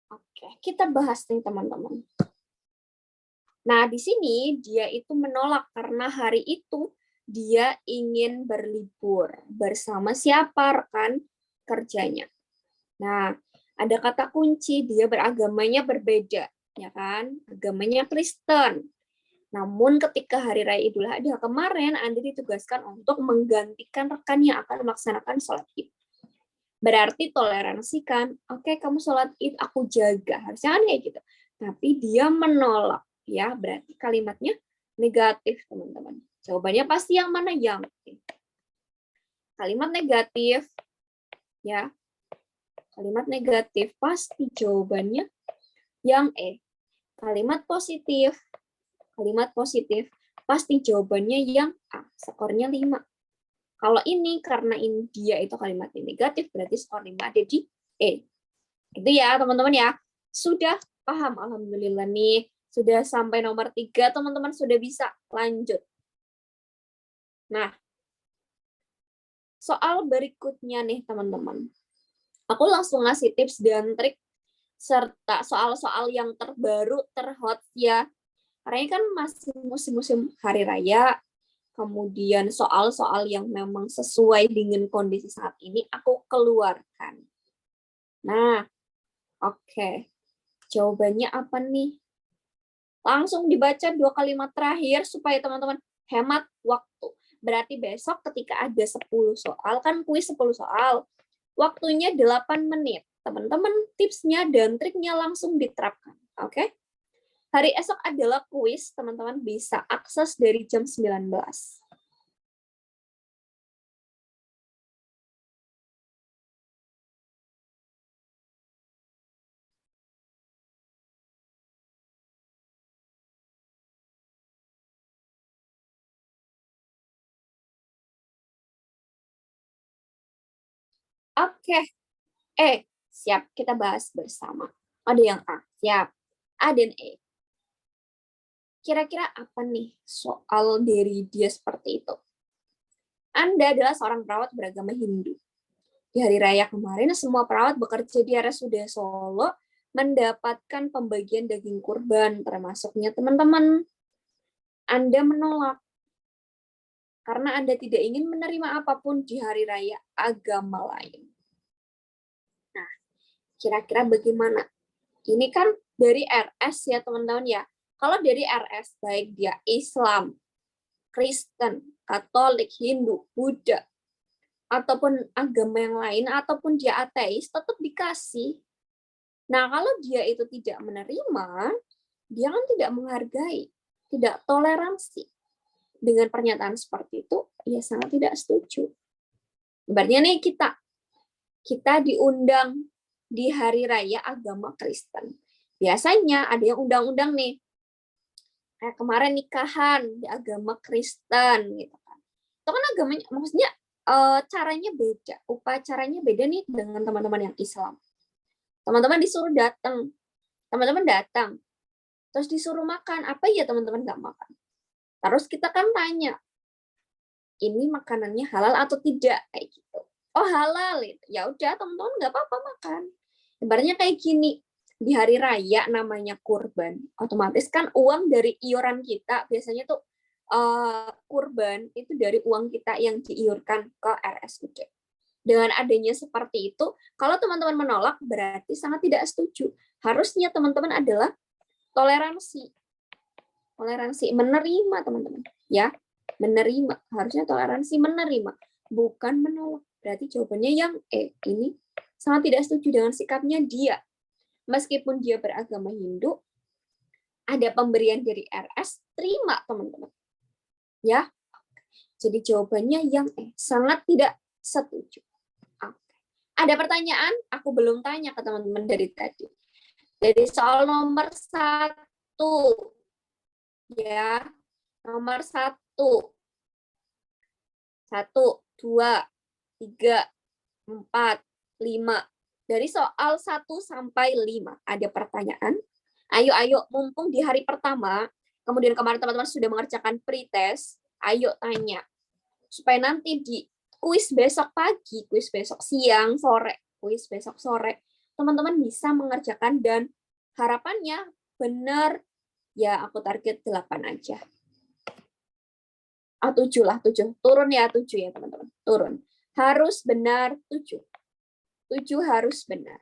Oke, kita bahas nih teman-teman. Nah, di sini dia itu menolak karena hari itu dia ingin berlibur bersama siapa rekan kerjanya. Nah, ada kata kunci dia beragamanya berbeda, ya kan? Agamanya Kristen. Namun ketika hari raya Idul Adha kemarin Anda ditugaskan untuk menggantikan rekan yang akan melaksanakan sholat Id. Berarti toleransi kan, oke kamu sholat Id aku jaga, harusnya kan kayak gitu. Tapi dia menolak, ya berarti kalimatnya negatif teman-teman. Jawabannya pasti yang mana? Yang E. Kalimat negatif, ya kalimat negatif pasti jawabannya yang E. Kalimat positif pasti jawabannya yang A. Skornya 5. Kalau ini karena dia itu kalimatnya negatif, berarti skor 5 ada di E. Itu ya teman-teman ya. Sudah paham alhamdulillah nih. Sudah sampai nomor 3 teman-teman sudah bisa lanjut. Nah, soal berikutnya nih teman-teman. Aku langsung ngasih tips dan trik serta soal-soal yang terbaru, terhot ya. Karena ini kan masih musim-musim hari raya, kemudian soal-soal yang memang sesuai dengan kondisi saat ini aku keluarkan. Nah, oke. Jawabannya apa nih? Langsung dibaca 2 kalimat terakhir supaya teman-teman hemat waktu. Berarti besok ketika ada 10 soal, kan kuis 10 soal, waktunya 8 menit. Teman-teman tipsnya dan triknya langsung diterapkan. Oke? Hari esok adalah kuis, teman-teman bisa akses dari jam 19. Oke, siap. Kita bahas bersama. Ada yang A, siap. A dan E. Kira-kira apa nih soal dari dia seperti itu? Anda adalah seorang perawat beragama Hindu. Di hari raya kemarin, semua perawat bekerja di RSUD Solo mendapatkan pembagian daging kurban, termasuknya teman-teman. Anda menolak karena Anda tidak ingin menerima apapun di hari raya agama lain. Nah, kira-kira bagaimana? Ini kan dari RS ya teman-teman ya. Kalau dari RS, baik dia Islam, Kristen, Katolik, Hindu, Buddha, ataupun agama yang lain, ataupun dia ateis, tetap dikasih. Nah, kalau dia itu tidak menerima, dia kan tidak menghargai, tidak toleransi. Dengan pernyataan seperti itu, ia sangat tidak setuju. Ibaratnya nih kita diundang di hari raya agama Kristen. Biasanya ada yang undang-undang nih, kayak kemarin nikahan di agama Kristen gitu kan. Itu kan agamanya, maksudnya caranya beda, upacaranya beda nih dengan teman-teman yang Islam. Teman-teman disuruh datang, teman-teman datang, terus disuruh makan, apa ya teman-teman nggak makan? Terus kita kan tanya, ini makanannya halal atau tidak kayak gitu. Oh halal, ya udah teman-teman nggak apa-apa makan. Ibaratnya kayak gini, di hari raya namanya kurban, otomatis kan uang dari iuran kita biasanya tuh kurban itu dari uang kita yang diiurkan ke RSUD. Dengan adanya seperti itu, kalau teman-teman menolak berarti sangat tidak setuju. Harusnya teman-teman adalah toleransi. Toleransi menerima, teman-teman, ya. Menerima, harusnya toleransi menerima, bukan menolak. Berarti jawabannya yang ini sangat tidak setuju dengan sikapnya dia. Meskipun dia beragama Hindu, ada pemberian dari RS, terima, teman-teman. Ya. Jadi jawabannya yang sangat tidak setuju. Ada pertanyaan? Aku belum tanya ke teman-teman dari tadi. Dari soal nomor 1. Ya, nomor 1. 1, 2, 3, 4, 5. Dari soal 1 sampai 5. Ada pertanyaan? Ayo, mumpung di hari pertama, kemudian kemarin teman-teman sudah mengerjakan pretest, ayo tanya. Supaya nanti di kuis besok pagi, kuis besok siang, sore, kuis besok sore, teman-teman bisa mengerjakan dan harapannya benar, ya aku target 8 aja. 7 lah, 7. Turun ya 7 ya teman-teman, turun. Harus benar 7. 7 harus benar.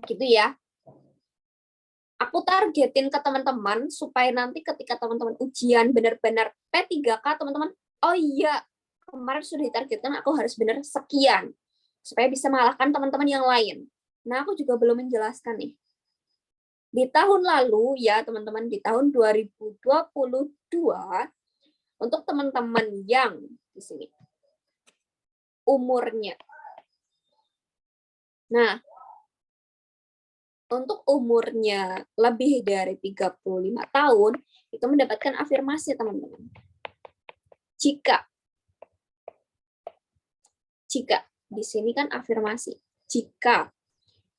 Gitu ya. Aku targetin ke teman-teman supaya nanti ketika teman-teman ujian benar-benar P3K, teman-teman, oh iya, kemarin sudah ditargetkan aku harus benar sekian. Supaya bisa mengalahkan teman-teman yang lain. Nah, aku juga belum menjelaskan nih. Di tahun lalu, ya teman-teman, di tahun 2022, untuk teman-teman yang di sini, umurnya. Nah, untuk umurnya lebih dari 35 tahun, itu mendapatkan afirmasi, teman-teman. Jika di sini kan afirmasi, jika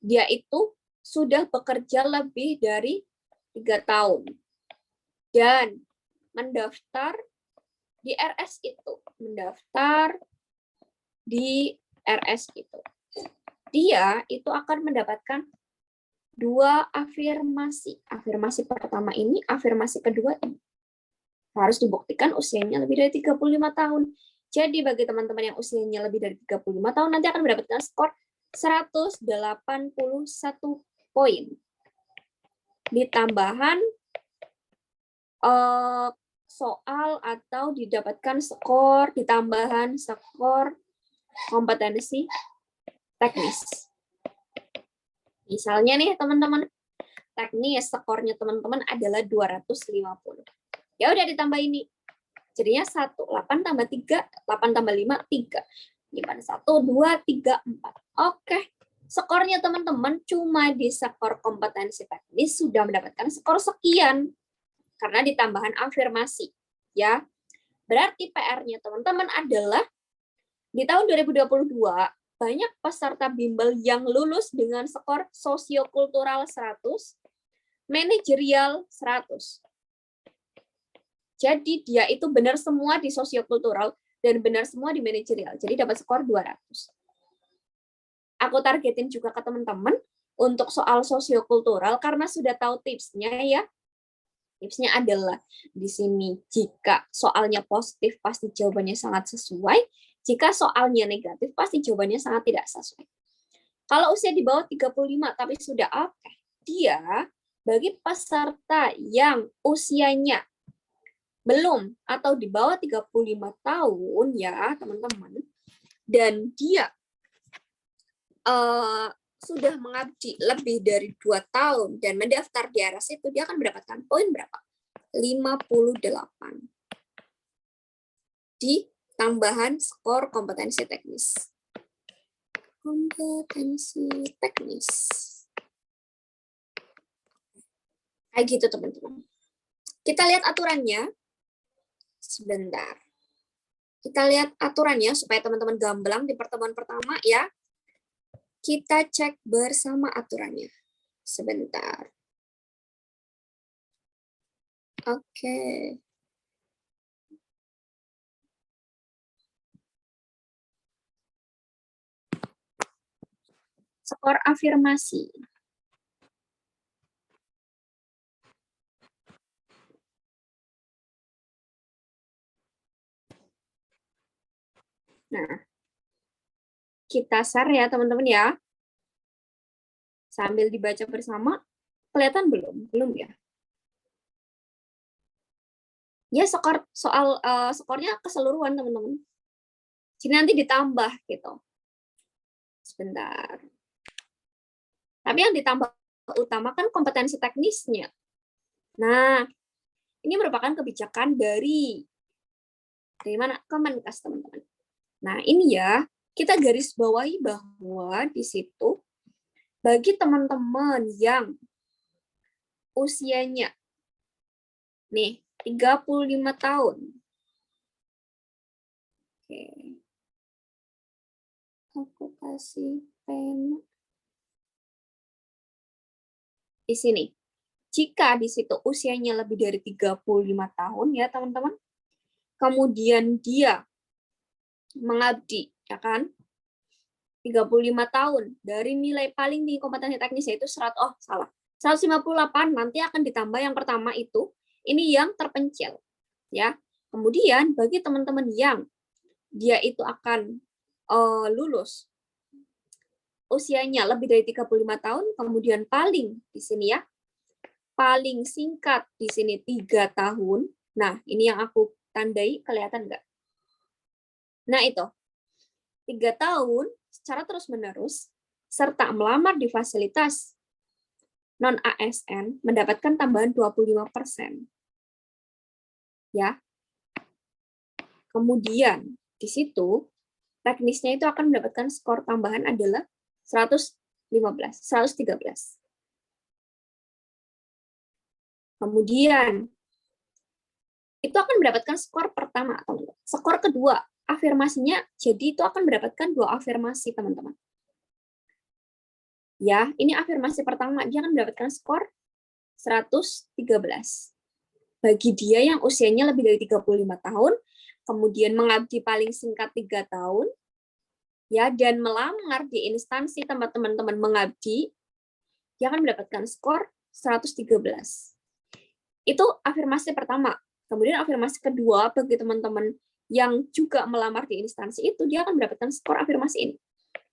dia itu sudah bekerja lebih dari 3 tahun dan mendaftar di RS itu, dia itu akan mendapatkan 2 afirmasi. Afirmasi pertama ini, afirmasi kedua ini. Harus dibuktikan usianya lebih dari 35 tahun. Jadi bagi teman-teman yang usianya lebih dari 35 tahun nanti akan mendapatkan skor 181 poin. Ditambahan soal atau didapatkan skor, ditambahan skor kompetensi teknis. Misalnya nih teman-teman, teknis skornya teman-teman adalah 250. Ya udah ditambah ini. Jadinya 1, 8 tambah 3, 8 tambah 5, 3. Gimana? 1, 2, 3, 4. Oke. Skornya teman-teman cuma di skor kompetensi teknis sudah mendapatkan skor sekian. Karena ditambahan afirmasi. Ya. Berarti PR-nya teman-teman adalah di tahun 2022 banyak peserta bimbel yang lulus dengan skor sosiokultural 100, manajerial 100. Jadi dia itu benar semua di sosiokultural dan benar semua di manajerial. Jadi dapat skor 200. Aku targetin juga ke teman-teman untuk soal sosiokultural karena sudah tahu tipsnya ya. Tipsnya adalah di sini jika soalnya positif pasti jawabannya sangat sesuai, jika soalnya negatif pasti jawabannya sangat tidak sesuai. Kalau usia di bawah 35 tapi sudah oke, dia bagi peserta yang usianya belum atau di bawah 35 tahun ya teman-teman, dan dia sudah mengabdi lebih dari 2 tahun dan mendaftar di RS itu, dia akan mendapatkan poin berapa? 58 di tambahan skor kompetensi teknis. Kompetensi teknis. Kayak gitu teman-teman. Kita lihat aturannya. Sebentar. Kita lihat aturannya supaya teman-teman gamblang di pertemuan pertama ya. Kita cek bersama aturannya. Sebentar. Oke. Skor afirmasi. Nah, kita share ya teman-teman ya. Sambil dibaca bersama, kelihatan belum? Belum ya? Ya, skornya keseluruhan teman-teman. Jadi nanti ditambah gitu. Sebentar. Tapi yang ditambah utama kan kompetensi teknisnya. Nah, ini merupakan kebijakan dari mana? Kemenkes, teman-teman. Nah, ini ya, kita garis bawahi bahwa di situ bagi teman-teman yang usianya nih 35 tahun. Oke. Aku kasih pena. Di sini. Jika di situ usianya lebih dari 35 tahun ya, teman-teman. Kemudian dia mengabdi, ya kan? 35 tahun dari nilai paling tinggi kompetensi teknis yaitu 158, nanti akan ditambah yang pertama itu, ini yang terpencil, ya. Kemudian bagi teman-teman yang dia itu akan lulus usianya lebih dari 35 tahun, kemudian paling di sini ya, paling singkat di sini 3 tahun. Nah, ini yang aku tandai, kelihatan nggak? Nah, itu. 3 tahun secara terus-menerus, serta melamar di fasilitas non-ASN mendapatkan tambahan 25%. Ya. Kemudian, di situ, teknisnya itu akan mendapatkan skor tambahan adalah 113. Kemudian, itu akan mendapatkan skor pertama, teman-teman. Skor kedua, afirmasinya, jadi itu akan mendapatkan 2 afirmasi, teman-teman. Ya, ini afirmasi pertama, dia akan mendapatkan skor 113. Bagi dia yang usianya lebih dari 35 tahun, kemudian mengabdi paling singkat 3 tahun, ya, dan melamar di instansi tempat teman-teman mengabdi, dia akan mendapatkan skor 113. Itu afirmasi pertama. Kemudian afirmasi kedua, bagi teman-teman yang juga melamar di instansi itu, dia akan mendapatkan skor afirmasi ini.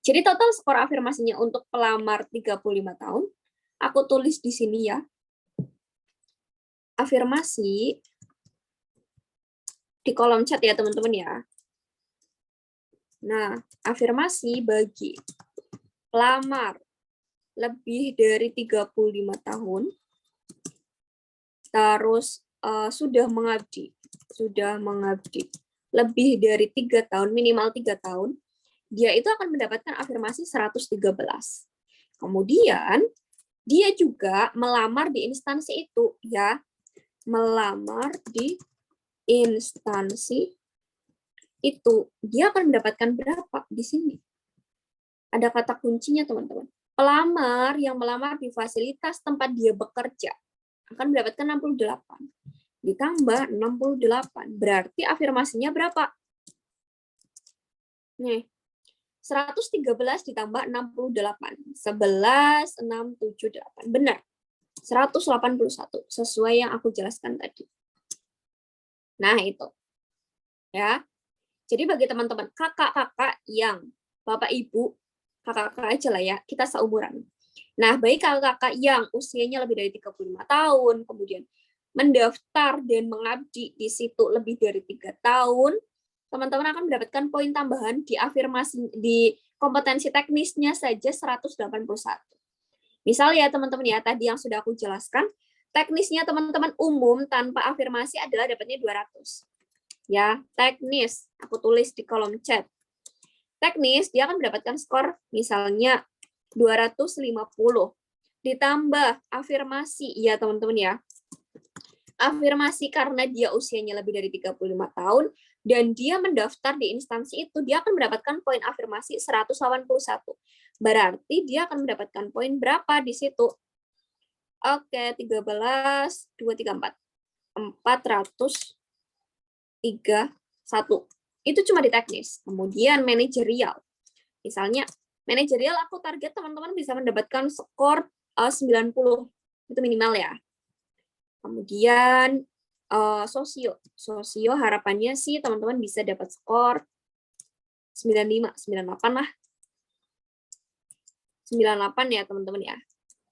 Jadi total skor afirmasinya untuk pelamar 35 tahun, aku tulis di sini ya, afirmasi di kolom chat ya teman-teman ya. Nah, afirmasi bagi pelamar lebih dari 35 tahun, terus sudah mengabdi lebih dari 3 tahun, minimal 3 tahun, dia itu akan mendapatkan afirmasi 113. Kemudian, dia juga melamar di instansi itu, ya. Melamar di instansi itu, dia akan mendapatkan berapa di sini? Ada kata kuncinya, teman-teman. Pelamar yang melamar di fasilitas tempat dia bekerja akan mendapatkan 68. Ditambah 68. Berarti afirmasinya berapa? Nih, 113 ditambah 68. 11,678. Benar. 181. Sesuai yang aku jelaskan tadi. Nah, itu. Ya. Jadi bagi teman-teman, kakak-kakak yang Bapak Ibu, kakak-kakak aja lah ya, kita seumuran. Nah, bagi kakak-kakak yang usianya lebih dari 35 tahun, kemudian mendaftar dan mengabdi di situ lebih dari 3 tahun, teman-teman akan mendapatkan poin tambahan di afirmasi di kompetensi teknisnya saja 181. Misal ya teman-teman ya, tadi yang sudah aku jelaskan, teknisnya teman-teman umum tanpa afirmasi adalah dapatnya 200. Ya, teknis, aku tulis di kolom chat. Teknis, dia akan mendapatkan skor misalnya 250. Ditambah afirmasi, ya teman-teman ya. Afirmasi karena dia usianya lebih dari 35 tahun, dan dia mendaftar di instansi itu, dia akan mendapatkan poin afirmasi 181. Berarti dia akan mendapatkan poin berapa di situ? Oke, 13, 2, 3, 4. 431. Itu cuma di teknis. Kemudian manajerial. Misalnya, manajerial aku target teman-teman bisa mendapatkan skor 90. Itu minimal ya. Kemudian sosio harapannya sih teman-teman bisa dapat skor 95, 98 lah. 98 ya teman-teman ya.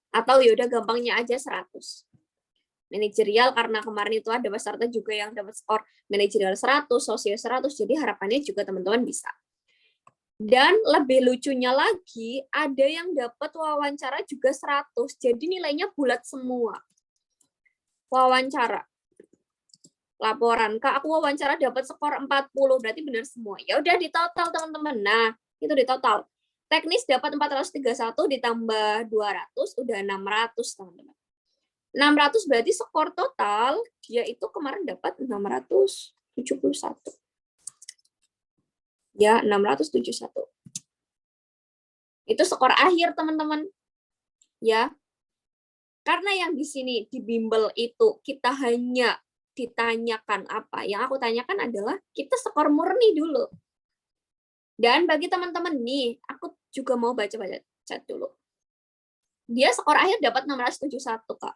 Atau yaudah gampangnya aja 100. Manajerial karena kemarin itu ada peserta juga yang dapat skor manajerial 100, sosio 100, jadi harapannya juga teman-teman bisa. Dan lebih lucunya lagi, ada yang dapat wawancara juga 100, jadi nilainya bulat semua. Wawancara. Laporan, Kak, aku wawancara dapat skor 40, berarti benar semua. Ya udah di total teman-teman. Nah, itu di total. Teknis dapat 431 ditambah 200 udah 600 teman-teman. 600 berarti skor total dia itu kemarin dapat 671. Ya, 671. Itu skor akhir teman-teman. Ya. Karena yang di sini di bimbel itu kita hanya ditanyakan apa? Yang aku tanyakan adalah kita skor murni dulu. Dan bagi teman-teman nih, aku juga mau baca-baca chat dulu. Dia skor akhir dapat 671, Kak.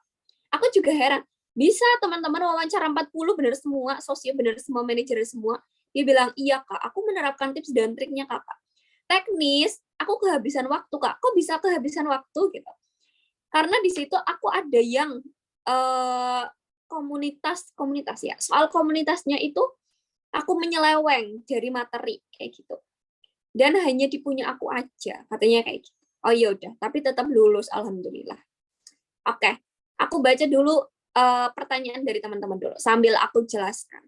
Aku juga heran, bisa teman-teman wawancara 40 benar semua, sosio benar semua, manajer semua. Dia bilang, iya Kak, aku menerapkan tips dan triknya Kakak. Teknis, aku kehabisan waktu Kak. Kok bisa kehabisan waktu gitu? Karena di situ aku ada yang komunitas ya. Soal komunitasnya itu aku menyeleweng dari materi kayak gitu. Dan hanya dipunya aku aja, katanya kayak gitu. Oh ya udah, tapi tetap lulus alhamdulillah. Oke, aku baca dulu pertanyaan dari teman-teman dulu sambil aku jelaskan.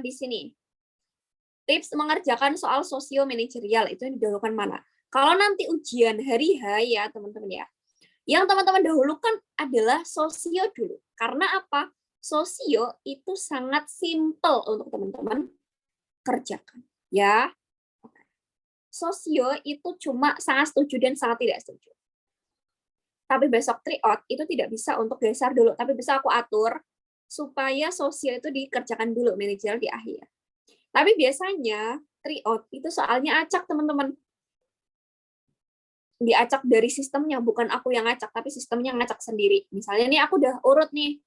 Di sini tips mengerjakan soal sosio manajerial itu didahulukan mana? Kalau nanti ujian hari H ya teman-teman ya. Yang teman-teman dahulukan adalah sosio dulu. Karena apa? Sosio itu sangat simple untuk teman-teman kerjakan. Ya. Sosio itu cuma sangat setuju dan sangat tidak setuju. Tapi besok tryout itu tidak bisa untuk geser dulu. Tapi bisa aku atur supaya sosio itu dikerjakan dulu manajerial di akhir. Tapi biasanya tryout itu soalnya acak teman-teman. Diacak dari sistemnya, bukan aku yang ngacak, tapi sistemnya ngacak sendiri. Misalnya nih aku udah urut nih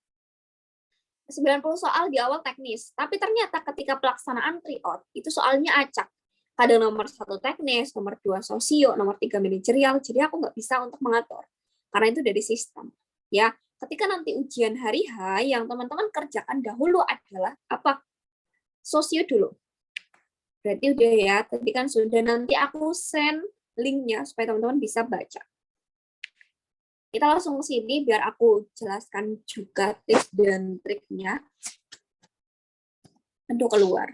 90 soal di awal teknis, tapi ternyata ketika pelaksanaan tryout itu soalnya acak. Kadang nomor 1 teknis, nomor 2 sosio, nomor 3 manajerial, jadi aku nggak bisa untuk mengatur. Karena itu dari sistem. Ya, ketika nanti ujian hari H, yang teman-teman kerjakan dahulu adalah apa? Sosio dulu. Berarti udah ya, tadi kan sudah, nanti aku send linknya supaya teman-teman bisa baca. Kita langsung ke sini biar aku jelaskan juga tips dan triknya. Aduh, keluar.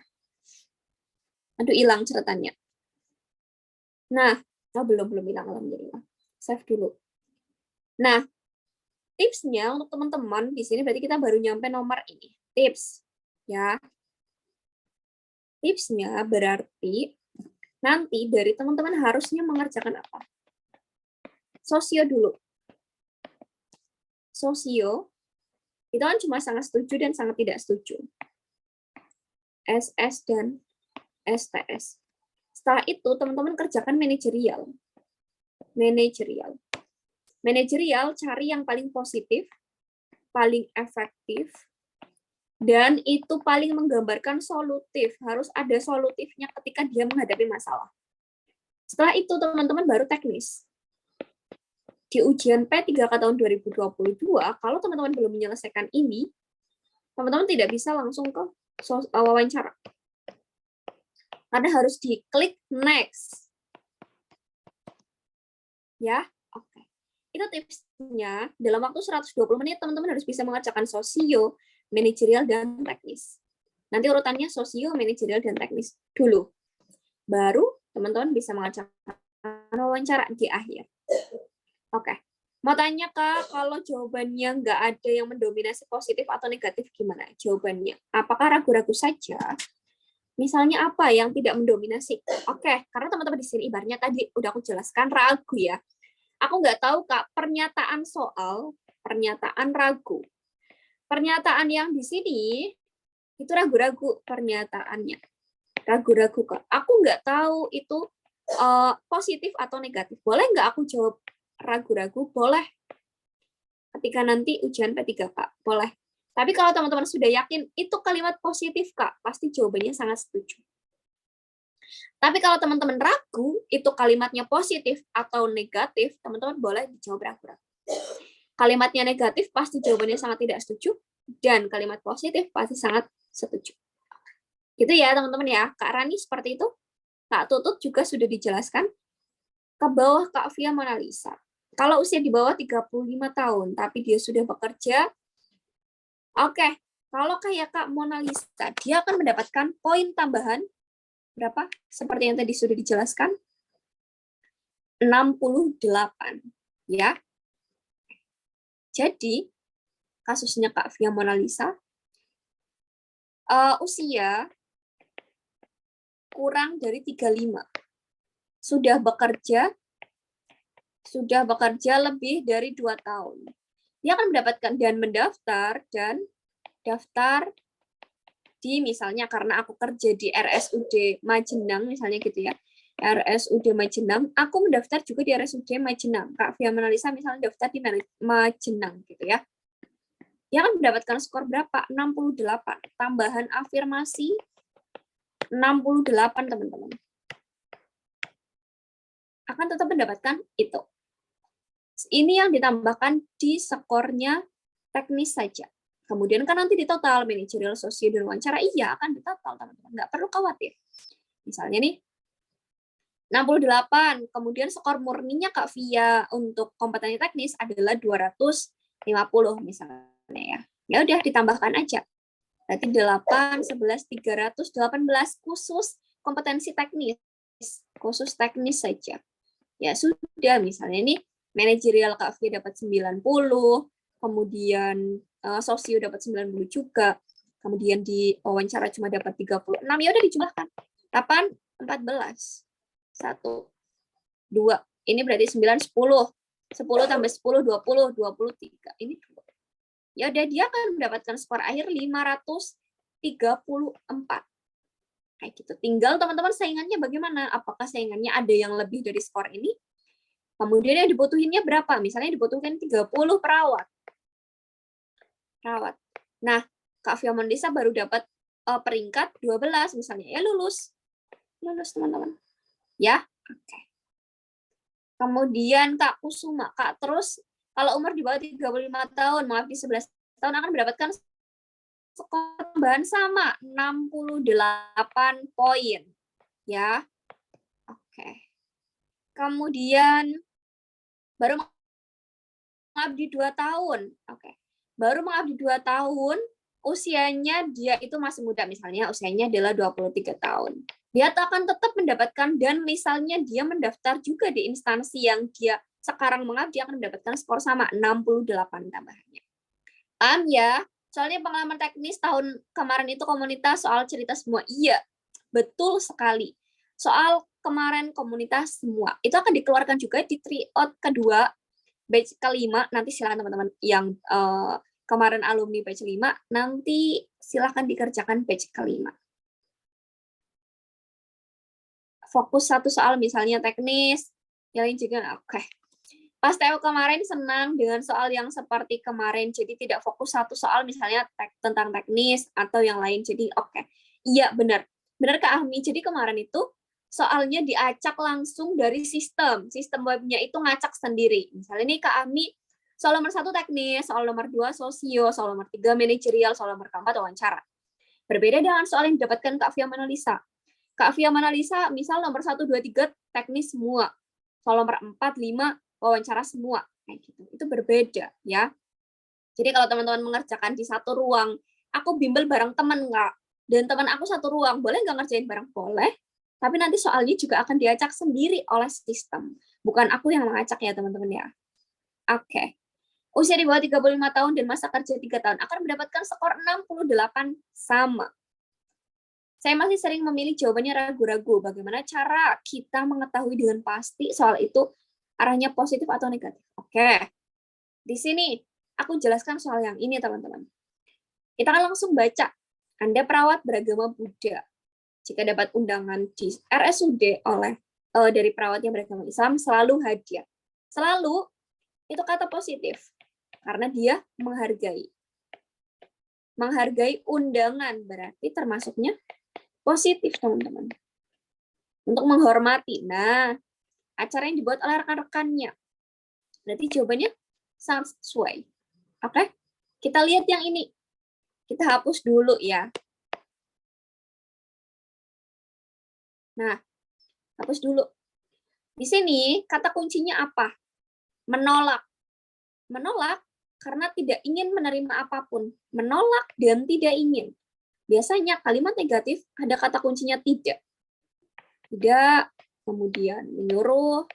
Aduh, hilang catatannya. Nah, belum hilang alhamdulillah. Save dulu. Nah, tipsnya untuk teman-teman di sini berarti kita baru nyampe nomor ini. Tips. Ya. Tipsnya berarti nanti dari teman-teman harusnya mengerjakan apa? Sosio dulu. Sosio itu kan cuma sangat setuju dan sangat tidak setuju. SS dan STS. Setelah itu teman-teman kerjakan manajerial. Manajerial cari yang paling positif, paling efektif, dan itu paling menggambarkan solutif. Harus ada solutifnya ketika dia menghadapi masalah. Setelah itu teman-teman baru teknis. Di ujian P3K tahun 2022, kalau teman-teman belum menyelesaikan ini, teman-teman tidak bisa langsung ke wawancara. Karena harus diklik next. Ya, oke. Itu tipsnya, dalam waktu 120 menit teman-teman harus bisa mengerjakan sosio, manajerial, dan teknis. Nanti urutannya sosio, manajerial, dan teknis dulu. Baru teman-teman bisa mengerjakan wawancara di akhir. Oke. Mau tanya Kak, kalau jawabannya nggak ada yang mendominasi positif atau negatif, gimana jawabannya? Apakah ragu-ragu saja? Misalnya apa yang tidak mendominasi? Oke, karena teman-teman di sini ibaratnya tadi udah aku jelaskan ragu ya. Aku nggak tahu Kak, pernyataan soal, pernyataan ragu. Pernyataan yang di sini itu ragu-ragu pernyataannya. Ragu-ragu Kak. Aku nggak tahu itu positif atau negatif. Boleh nggak aku jawab ragu-ragu? Boleh. Ketika nanti ujian P3 Kak, boleh. Tapi kalau teman-teman sudah yakin itu kalimat positif, Kak, pasti jawabannya sangat setuju. Tapi kalau teman-teman ragu itu kalimatnya positif atau negatif, teman-teman boleh dijawab ragu-ragu. Kalimatnya negatif pasti jawabannya sangat tidak setuju, dan kalimat positif pasti sangat setuju. Gitu ya teman-teman ya. Kak Rani seperti itu. Kak Tutut juga sudah dijelaskan. Ke bawah Kak Via Monalisa. Kalau usia di bawah 35 tahun, tapi dia sudah bekerja, oke. Kalau kayak Kak Monalisa, dia akan mendapatkan poin tambahan berapa? Seperti yang tadi sudah dijelaskan. 68. Ya. Jadi, kasusnya Kak Via Monalisa, usia kurang dari 35. Sudah bekerja lebih dari 2 tahun. Dia akan mendapatkan dan mendaftar daftar di misalnya karena aku kerja di RSUD Majenang misalnya gitu ya. RSUD Majenang, aku mendaftar juga di RSUD Majenang. Kak Via Monalisa misalnya daftar di Majenang gitu ya. Dia akan mendapatkan skor berapa? 68. Tambahan afirmasi 68 teman-teman. Akan tetap mendapatkan itu. Ini yang ditambahkan di skornya teknis saja. Kemudian kan nanti di total, manajerial, sosio, dan wawancara, iya akan di total, teman-teman. Nggak perlu khawatir. Misalnya nih, 68, kemudian skor murninya Kak Via untuk kompetensi teknis adalah 250 misalnya ya. Ya udah ditambahkan aja. Berarti 8, 11, 318 khusus kompetensi teknis. Khusus teknis saja. Ya sudah, misalnya nih, manajerial Kak Via dapat 90, kemudian sosio dapat 90 juga, kemudian di wawancara cuma dapat 36, ya udah dijumlahkan. 8, 14, 1, 2, ini berarti 9, 10, 10 tambah 10, 20, 23, ini 2. Ya udah, dia akan mendapatkan skor akhir 534. Kayak gitu. Tinggal teman-teman saingannya bagaimana? Apakah saingannya ada yang lebih dari skor ini? Kemudian yang dibutuhinnya berapa? Misalnya dibutuhkan 30 perawat. Nah, Kak Via Monalisa baru dapat peringkat 12 misalnya. Ya lulus. Lulus teman-teman. Ya, oke. Kemudian Kak Kusuma, Kak terus kalau umur di bawah 35 tahun, maaf di 11 tahun akan mendapatkan skor tambahan sama 68 poin. Ya. Oke. Kemudian baru mengabdi 2 tahun. Oke. Baru mengabdi 2 tahun, usianya dia itu masih muda, misalnya usianya adalah 23 tahun. Dia akan tetap mendapatkan, dan misalnya dia mendaftar juga di instansi yang dia sekarang mengabdi, akan mendapatkan skor sama 68 tambahannya. Paham ya? Soalnya pengalaman teknis tahun kemarin itu komunitas soal cerita semua. Iya, betul sekali. Soal kemarin komunitas semua. Itu akan dikeluarkan juga di tryout kedua, batch kelima. Nanti silakan teman-teman yang kemarin alumni batch 5, nanti silakan dikerjakan batch kelima. Fokus satu soal misalnya teknis, yang lain juga oke. Pas TU kemarin senang dengan soal yang seperti kemarin, jadi tidak fokus satu soal misalnya tentang teknis atau yang lain, jadi oke. Iya benar, benar Kak Ahmi. Jadi kemarin itu soalnya diacak langsung dari sistem webnya itu ngacak sendiri. Misalnya nih Kak Ahmi, soal nomor 1 teknis, soal nomor 2 sosio, soal nomor 3 manajerial, soal nomor 4 wawancara. Berbeda dengan soal yang didapatkan Kak Via Monalisa. Kak Via Monalisa misal nomor 1, 2, 3 teknis semua. Soal nomor 4, 5 wawancara semua, kayak gitu. Itu berbeda ya. Jadi kalau teman-teman mengerjakan di satu ruang, aku bimbel bareng teman nggak? Dan teman aku satu ruang, boleh nggak ngerjain bareng? Boleh. Tapi nanti soalnya juga akan diacak sendiri oleh sistem. Bukan aku yang mengacak ya teman-teman ya. Oke. Usia di bawah 35 tahun dan masa kerja 3 tahun akan mendapatkan skor 68 sama. Saya masih sering memilih jawabannya ragu-ragu. Bagaimana cara kita mengetahui dengan pasti soal itu arahnya positif atau negatif? Oke. Di sini aku jelaskan soal yang ini, teman-teman. Kita akan langsung baca. Anda perawat beragama Buddha. Jika dapat undangan di RSUD dari perawat yang beragama Islam, selalu hadiah. Selalu itu kata positif. Karena dia menghargai. Menghargai undangan berarti termasuknya positif, teman-teman. Untuk menghormati. Nah, acara yang dibuat oleh rekan-rekannya. Berarti jawabannya sangat sesuai. Oke? Kita lihat yang ini. Kita hapus dulu ya. Nah, hapus dulu. Di sini kata kuncinya apa? Menolak. Menolak karena tidak ingin menerima apapun. Menolak dan tidak ingin. Biasanya kalimat negatif ada kata kuncinya tidak. Tidak, kemudian menyuruh,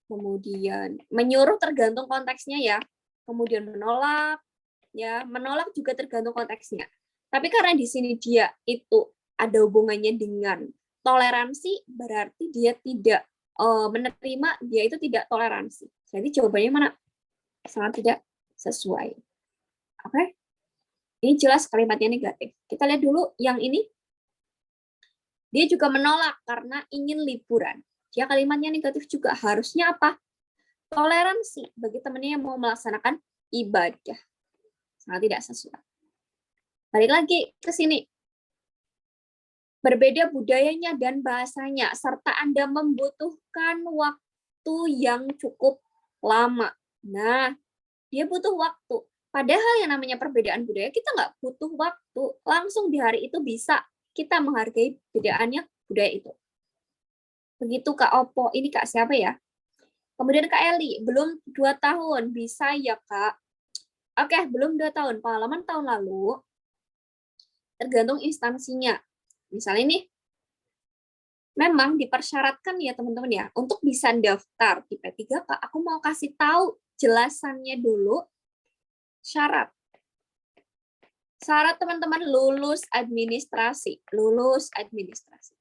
kemudian menyuruh tergantung konteksnya ya. Kemudian menolak, ya menolak juga tergantung konteksnya. Tapi karena di sini dia itu ada hubungannya dengan toleransi, berarti dia tidak menerima, dia itu tidak toleransi. Jadi jawabannya mana? Sangat tidak sesuai. Oke? Ini jelas kalimatnya negatif. Kita lihat dulu yang ini. Dia juga menolak karena ingin liburan. Dia kalimatnya negatif juga. Harusnya apa? Toleransi bagi temannya yang mau melaksanakan ibadah. Sangat tidak sesuai. Balik lagi ke sini. Berbeda budayanya dan bahasanya, serta Anda membutuhkan waktu yang cukup lama. Nah, dia butuh waktu. Padahal yang namanya perbedaan budaya, kita nggak butuh waktu. Langsung di hari itu bisa kita menghargai perbedaannya budaya itu. Begitu Kak Opo. Ini Kak siapa ya? Kemudian Kak Eli, belum 2 tahun. Bisa ya Kak? Oke, belum 2 tahun. Pengalaman tahun lalu, tergantung instansinya. Misalnya nih, memang dipersyaratkan ya teman-teman ya, untuk bisa daftar di P3K, aku mau kasih tahu jelasannya dulu. Syarat. Syarat teman-teman lulus administrasi. Lulus administrasi.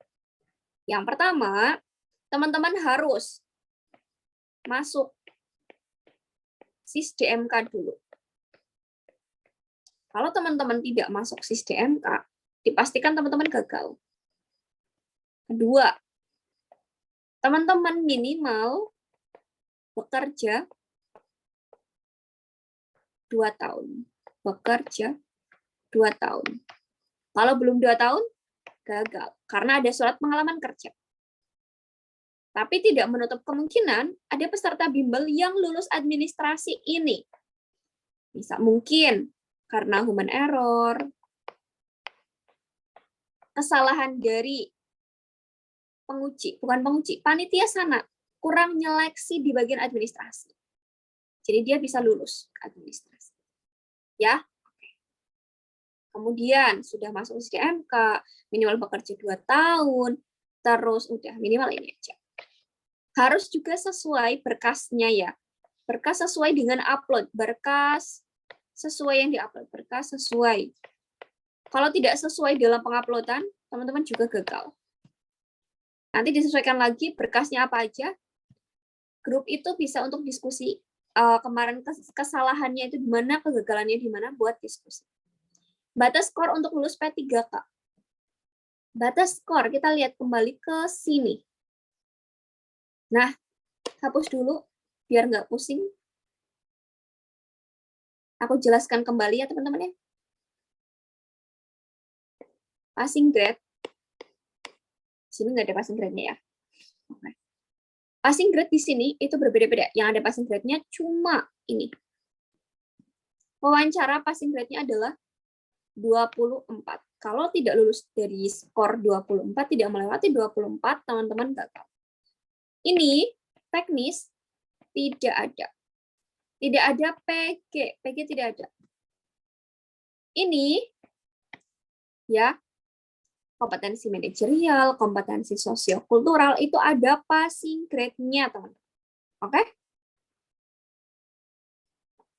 Yang pertama, teman-teman harus masuk SIS-DMK dulu. Kalau teman-teman tidak masuk SIS-DMK, dipastikan teman-teman gagal. Kedua, teman-teman minimal bekerja 2 tahun. Bekerja 2 tahun. Kalau belum 2 tahun, gagal. Karena ada surat pengalaman kerja. Tapi tidak menutup kemungkinan ada peserta bimbel yang lulus administrasi ini. Bisa mungkin karena human error, kesalahan dari penguji, bukan penguji, panitia sana, kurang nyeleksi di bagian administrasi. Jadi dia bisa lulus administrasi. Ya. Kemudian sudah masuk SDMK, minimal bekerja 2 tahun, terus udah minimal ini aja. Harus juga sesuai berkasnya ya. Berkas sesuai dengan upload, berkas sesuai yang diupload, berkas sesuai. Kalau tidak sesuai dalam penguploadan, teman-teman juga gagal. Nanti disesuaikan lagi berkasnya apa aja. Grup itu bisa untuk diskusi. Kemarin kesalahannya itu di mana, kegagalannya di mana, buat diskusi. Batas skor untuk lulus P3K. Batas skor, kita lihat kembali ke sini. Nah, hapus dulu, biar nggak pusing. Aku jelaskan kembali ya, teman-teman ya. Passing grade. Di sini nggak ada passing grade-nya ya. Oke. Passing grade di sini itu berbeda-beda. Yang ada passing grade-nya cuma ini. Wawancara passing grade-nya adalah 24. Kalau tidak lulus dari skor 24, tidak melewati 24, teman-teman gagal. Ini teknis tidak ada. Tidak ada PG. PG tidak ada. Ini ya, kompetensi manajerial, kompetensi sosiokultural itu ada passing grade-nya, teman-teman. Oke?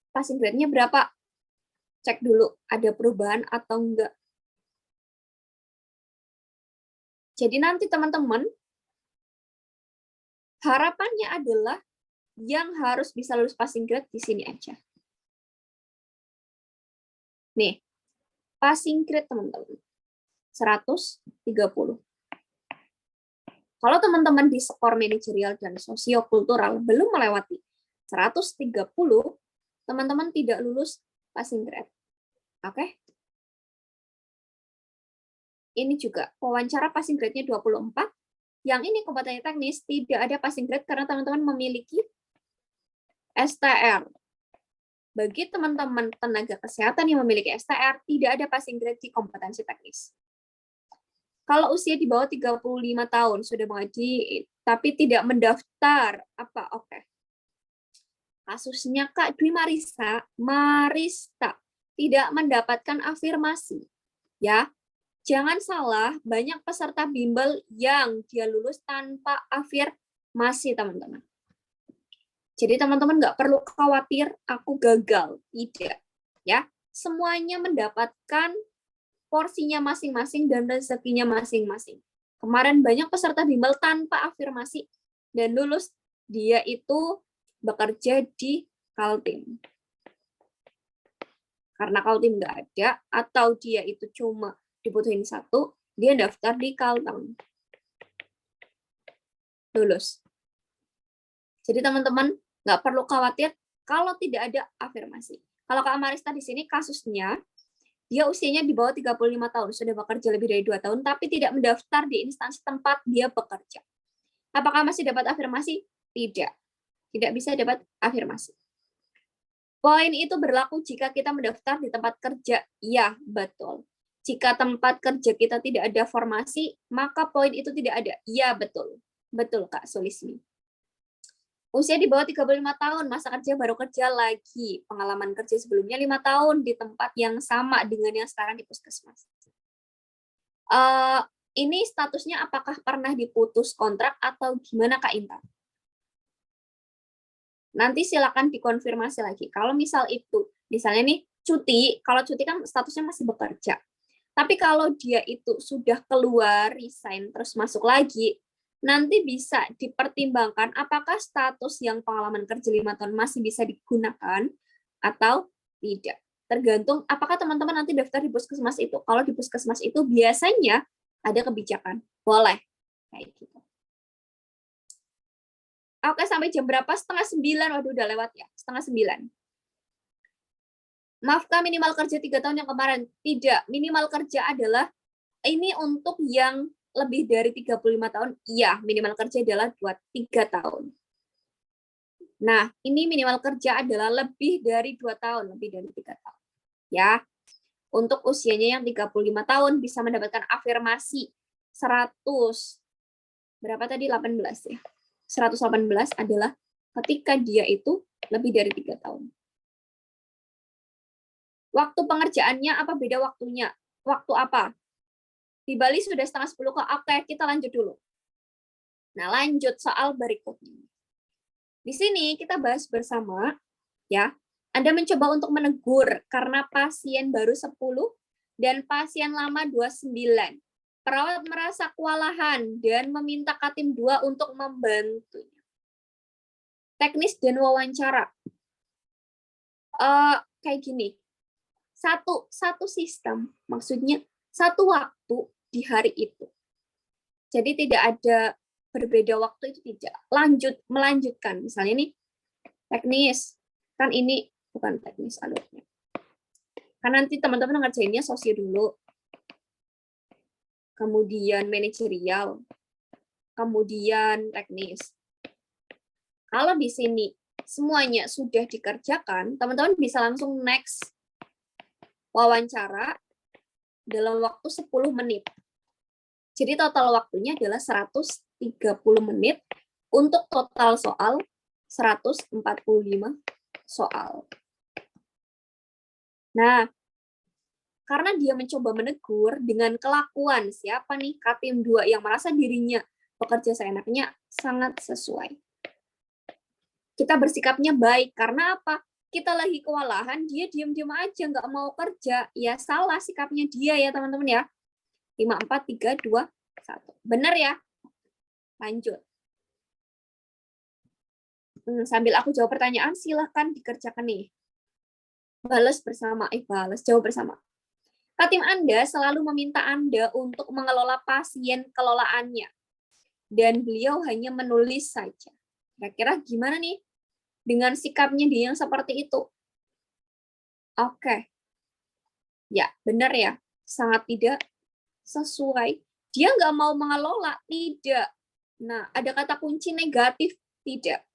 Passing grade-nya berapa? Cek dulu ada perubahan atau enggak. Jadi nanti teman-teman harapannya adalah yang harus bisa lulus passing grade di sini aja. Nih, passing grade teman-teman 130. Kalau teman-teman di skor manajerial dan sosiokultural belum melewati 130, teman-teman tidak lulus passing grade. Oke. Ini juga wawancara passing grade-nya 24. Yang ini kompetensi teknis tidak ada passing grade karena teman-teman memiliki STR. Bagi teman-teman tenaga kesehatan yang memiliki STR, tidak ada passing grade di kompetensi teknis. Kalau usia di bawah 35 tahun sudah mengaji, tapi tidak mendaftar, apa? Oke. Kasusnya Kak Dwi Marista tidak mendapatkan afirmasi. Ya, jangan salah, banyak peserta bimbel yang dia lulus tanpa afirmasi, teman-teman. Jadi teman-teman nggak perlu khawatir aku gagal, tidak. Ya, semuanya mendapatkan porsinya masing-masing dan rezekinya masing-masing. Kemarin banyak peserta bimbel tanpa afirmasi dan lulus, dia itu bekerja di Kaltim. Karena Kaltim nggak ada, atau dia itu cuma dibutuhin satu, dia daftar di Kalteng. Lulus. Jadi teman-teman nggak perlu khawatir kalau tidak ada afirmasi. Kalau Kak Marista di sini kasusnya, dia usianya di bawah 35 tahun, sudah bekerja lebih dari 2 tahun, tapi tidak mendaftar di instansi tempat dia bekerja. Apakah masih dapat afirmasi? Tidak. Tidak bisa dapat afirmasi. Poin itu berlaku jika kita mendaftar di tempat kerja. Ya, betul. Jika tempat kerja kita tidak ada formasi, maka poin itu tidak ada. Ya, betul. Betul, Kak Sulismi. Usia di bawah 35 tahun, masa kerja baru kerja lagi. Pengalaman kerja sebelumnya 5 tahun di tempat yang sama dengan yang sekarang di puskesmas. Ini statusnya apakah pernah diputus kontrak atau gimana Kak Intan? Nanti silakan dikonfirmasi lagi. Kalau misal itu, misalnya nih cuti, kalau cuti kan statusnya masih bekerja. Tapi kalau dia itu sudah keluar, resign, terus masuk lagi, nanti bisa dipertimbangkan apakah status yang pengalaman kerja 5 tahun masih bisa digunakan atau tidak. Tergantung apakah teman-teman nanti daftar di puskesmas itu. Kalau di puskesmas itu biasanya ada kebijakan. Boleh. Kayak gitu. Oke, sampai jam berapa? 8:30. Waduh, udah lewat ya. 8:30. Maafkah minimal kerja 3 tahun yang kemarin? Tidak. Minimal kerja adalah ini untuk yang lebih dari 35 tahun, iya, minimal kerja adalah 3 tahun. Nah, ini minimal kerja adalah lebih dari 2 tahun, lebih dari 3 tahun. Ya, untuk usianya yang 35 tahun bisa mendapatkan afirmasi 100, berapa tadi? 18 ya. 118 adalah ketika dia itu lebih dari 3 tahun. Waktu pengerjaannya apa beda waktunya? Waktu apa? Di Bali sudah 9:30 kok. Oke, kita lanjut dulu. Nah, lanjut soal berikutnya. Di sini kita bahas bersama, ya. Anda mencoba untuk menegur karena pasien baru 10 dan pasien lama 29. Perawat merasa kewalahan dan meminta Katim 2 untuk membantunya. Teknis dan wawancara. Kayak gini. Satu sistem, maksudnya satu waktu di hari itu. Jadi tidak ada berbeda waktu, itu tidak. Melanjutkan. Misalnya ini teknis. Kan ini bukan teknis alurnya. Kan nanti teman-teman ngerjainnya sosio dulu. Kemudian manajerial. Kemudian teknis. Kalau di sini semuanya sudah dikerjakan, teman-teman bisa langsung next wawancara dalam waktu 10 menit. Jadi total waktunya adalah 130 menit untuk total soal 145 soal. Nah, karena dia mencoba menegur dengan kelakuan siapa nih Katim 2 yang merasa dirinya bekerja seenaknya, sangat sesuai. Kita bersikapnya baik, karena apa? Kita lagi kewalahan, dia diam-diam aja, nggak mau kerja. Ya salah sikapnya dia ya teman-teman ya. 5, 4, 3, 2, 1. Benar ya? Lanjut. Sambil aku jawab pertanyaan, silahkan dikerjakan nih. Balas bersama, jawab bersama. Katim Anda selalu meminta Anda untuk mengelola pasien kelolaannya. Dan beliau hanya menulis saja. Kira-kira gimana nih dengan sikapnya dia yang seperti itu? Oke. Ya, benar ya. Sangat tidak sesuai. Dia nggak mau mengelola, tidak. Nah, ada kata kunci negatif, tidak.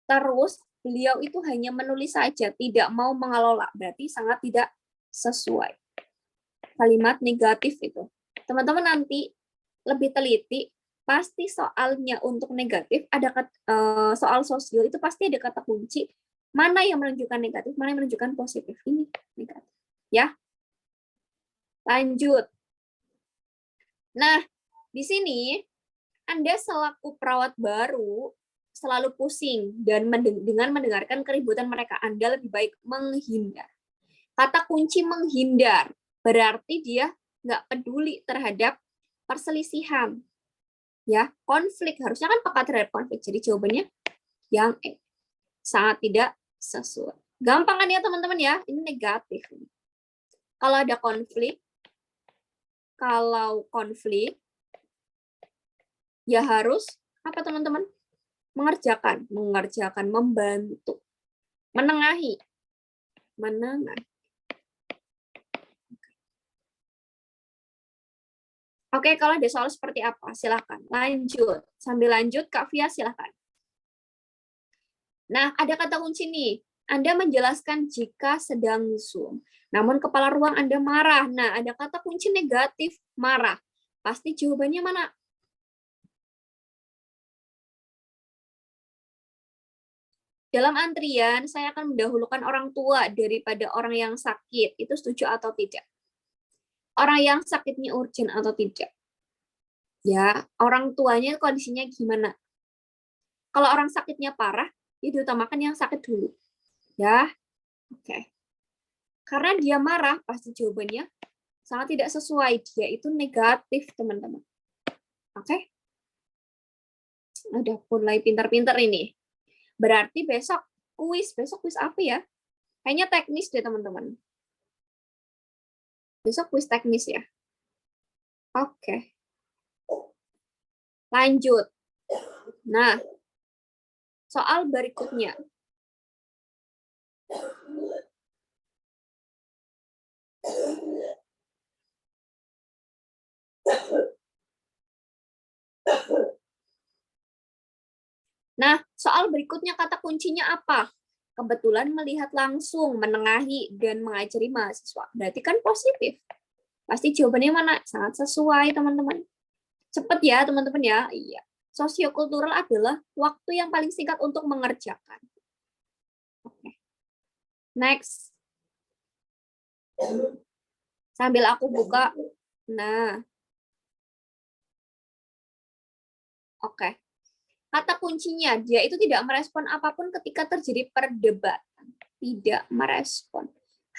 Terus, beliau itu hanya menulis saja, tidak mau mengelola. Berarti sangat tidak sesuai. Kalimat negatif itu. Teman-teman nanti lebih teliti, pasti soalnya untuk negatif, ada soal sosio itu pasti ada kata kunci, mana yang menunjukkan negatif, mana yang menunjukkan positif. Ini negatif. Ya, lanjut. Nah, di sini Anda selaku perawat baru selalu pusing dan dengan mendengarkan keributan mereka. Anda lebih baik menghindar. Kata kunci menghindar berarti dia nggak peduli terhadap perselisihan. Ya, konflik harusnya kan peka terhadap konflik. Jadi jawabannya yang E. Sangat tidak sesuai. Gampang kan ya teman-teman ya? Ini negatif. Kalau ada konflik, ya harus apa teman-teman? Mengerjakan, membantu, menengahi. Oke, kalau ada soal seperti apa, silakan. Lanjut. Sambil lanjut, Kak Fia silakan. Nah, ada kata kunci nih. Anda menjelaskan jika sedang Zoom. Namun kepala ruang Anda marah. Nah, ada kata kunci negatif, marah. Pasti jawabannya mana? Dalam antrian, saya akan mendahulukan orang tua daripada orang yang sakit. Itu setuju atau tidak? Orang yang sakitnya urgent atau tidak? Ya, orang tuanya kondisinya gimana? Kalau orang sakitnya parah, ya diutamakan yang sakit dulu. Ya, oke. Karena dia marah, pasti jawabannya sangat tidak sesuai. Dia itu negatif, teman-teman. Oke? Udah mulai pintar-pintar ini. Berarti besok kuis apa ya? Kayaknya teknis deh, teman-teman. Besok kuis teknis ya. Oke. Lanjut. Nah, soal berikutnya. Nah, soal berikutnya kata kuncinya apa? Kebetulan melihat langsung, menengahi, dan mengajari mahasiswa. Berarti kan positif. Pasti jawabannya mana? Sangat sesuai, teman-teman. Cepet ya, teman-teman ya. Iya. Sosiokultural adalah waktu yang paling singkat untuk mengerjakan. Oke. Next. Sambil aku buka. Nah. Oke. Kata kuncinya, dia itu tidak merespon apapun ketika terjadi perdebatan. Tidak merespon.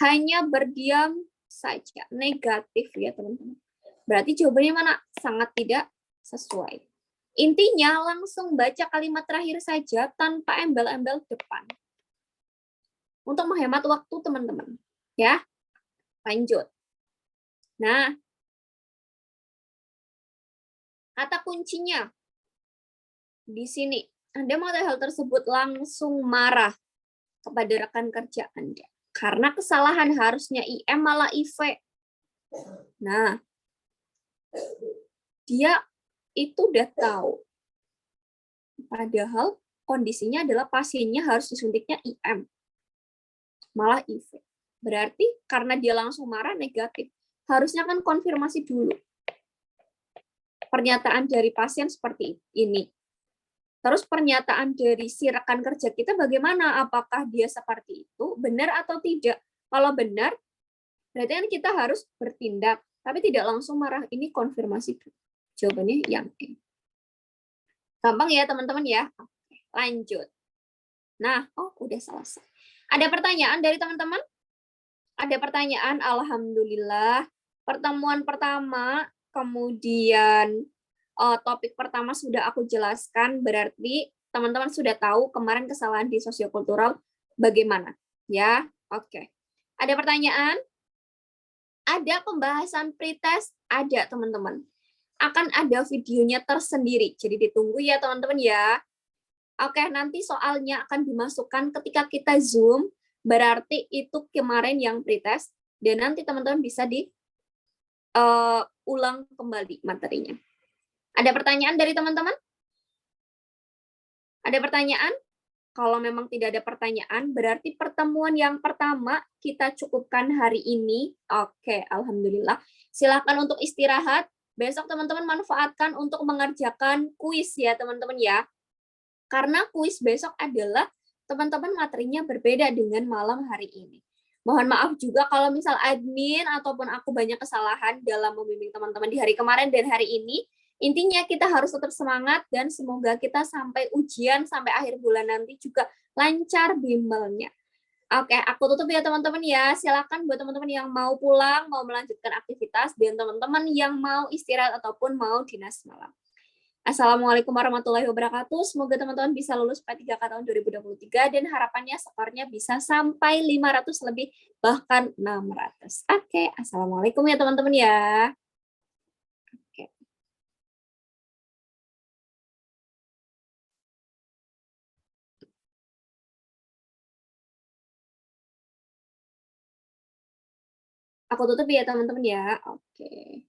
Hanya berdiam saja. Negatif ya, teman-teman. Berarti jawabannya mana? Sangat tidak sesuai. Intinya langsung baca kalimat terakhir saja tanpa embel-embel depan. Untuk menghemat waktu teman-teman. Ya, lanjut. Nah, kata kuncinya di sini. Anda mengetahui hal tersebut langsung marah kepada rekan kerja Anda. Karena kesalahan harusnya IM malah IV. Nah, dia itu udah tahu. Padahal kondisinya adalah pasiennya harus disuntiknya IM. Malah IV. Berarti karena dia langsung marah negatif. Harusnya kan konfirmasi dulu. Pernyataan dari pasien seperti ini. Terus pernyataan dari si rekan kerja kita bagaimana? Apakah dia seperti itu? Benar atau tidak? Kalau benar, berarti kan kita harus bertindak. Tapi tidak langsung marah. Ini konfirmasi dulu. Jawabannya yang E. Gampang ya teman-teman ya. Lanjut. Nah, udah selesai. Ada pertanyaan dari teman-teman? Ada pertanyaan? Alhamdulillah. Pertemuan pertama, kemudian topik pertama sudah aku jelaskan, berarti teman-teman sudah tahu kemarin kesalahan di sosiokultural bagaimana. Ya, oke. Ada pertanyaan? Ada pembahasan pretest? Ada, teman-teman. Akan ada videonya tersendiri, jadi ditunggu ya, teman-teman ya. Oke, nanti soalnya akan dimasukkan ketika kita Zoom, berarti itu kemarin yang pretest. dan nanti teman-teman bisa ulang kembali materinya. Ada pertanyaan dari teman-teman? Ada pertanyaan? Kalau memang tidak ada pertanyaan, berarti pertemuan yang pertama kita cukupkan hari ini. Oke, alhamdulillah. Silakan untuk istirahat. Besok teman-teman manfaatkan untuk mengerjakan kuis ya, teman-teman ya. Karena kuis besok adalah teman-teman materinya berbeda dengan malam hari ini. Mohon maaf juga kalau misal admin ataupun aku banyak kesalahan dalam membimbing teman-teman di hari kemarin dan hari ini. Intinya kita harus tetap semangat dan semoga kita sampai ujian, sampai akhir bulan nanti juga lancar bimbelnya. Oke, aku tutup ya teman-teman ya. Silakan buat teman-teman yang mau pulang, mau melanjutkan aktivitas, dan teman-teman yang mau istirahat ataupun mau dinas malam. Assalamualaikum warahmatullahi wabarakatuh. Semoga teman-teman bisa lulus P3K tahun 2023 dan harapannya skornya bisa sampai 500 lebih, bahkan 600. Oke, assalamualaikum ya teman-teman ya. Oke. Aku tutup ya teman-teman ya. Oke.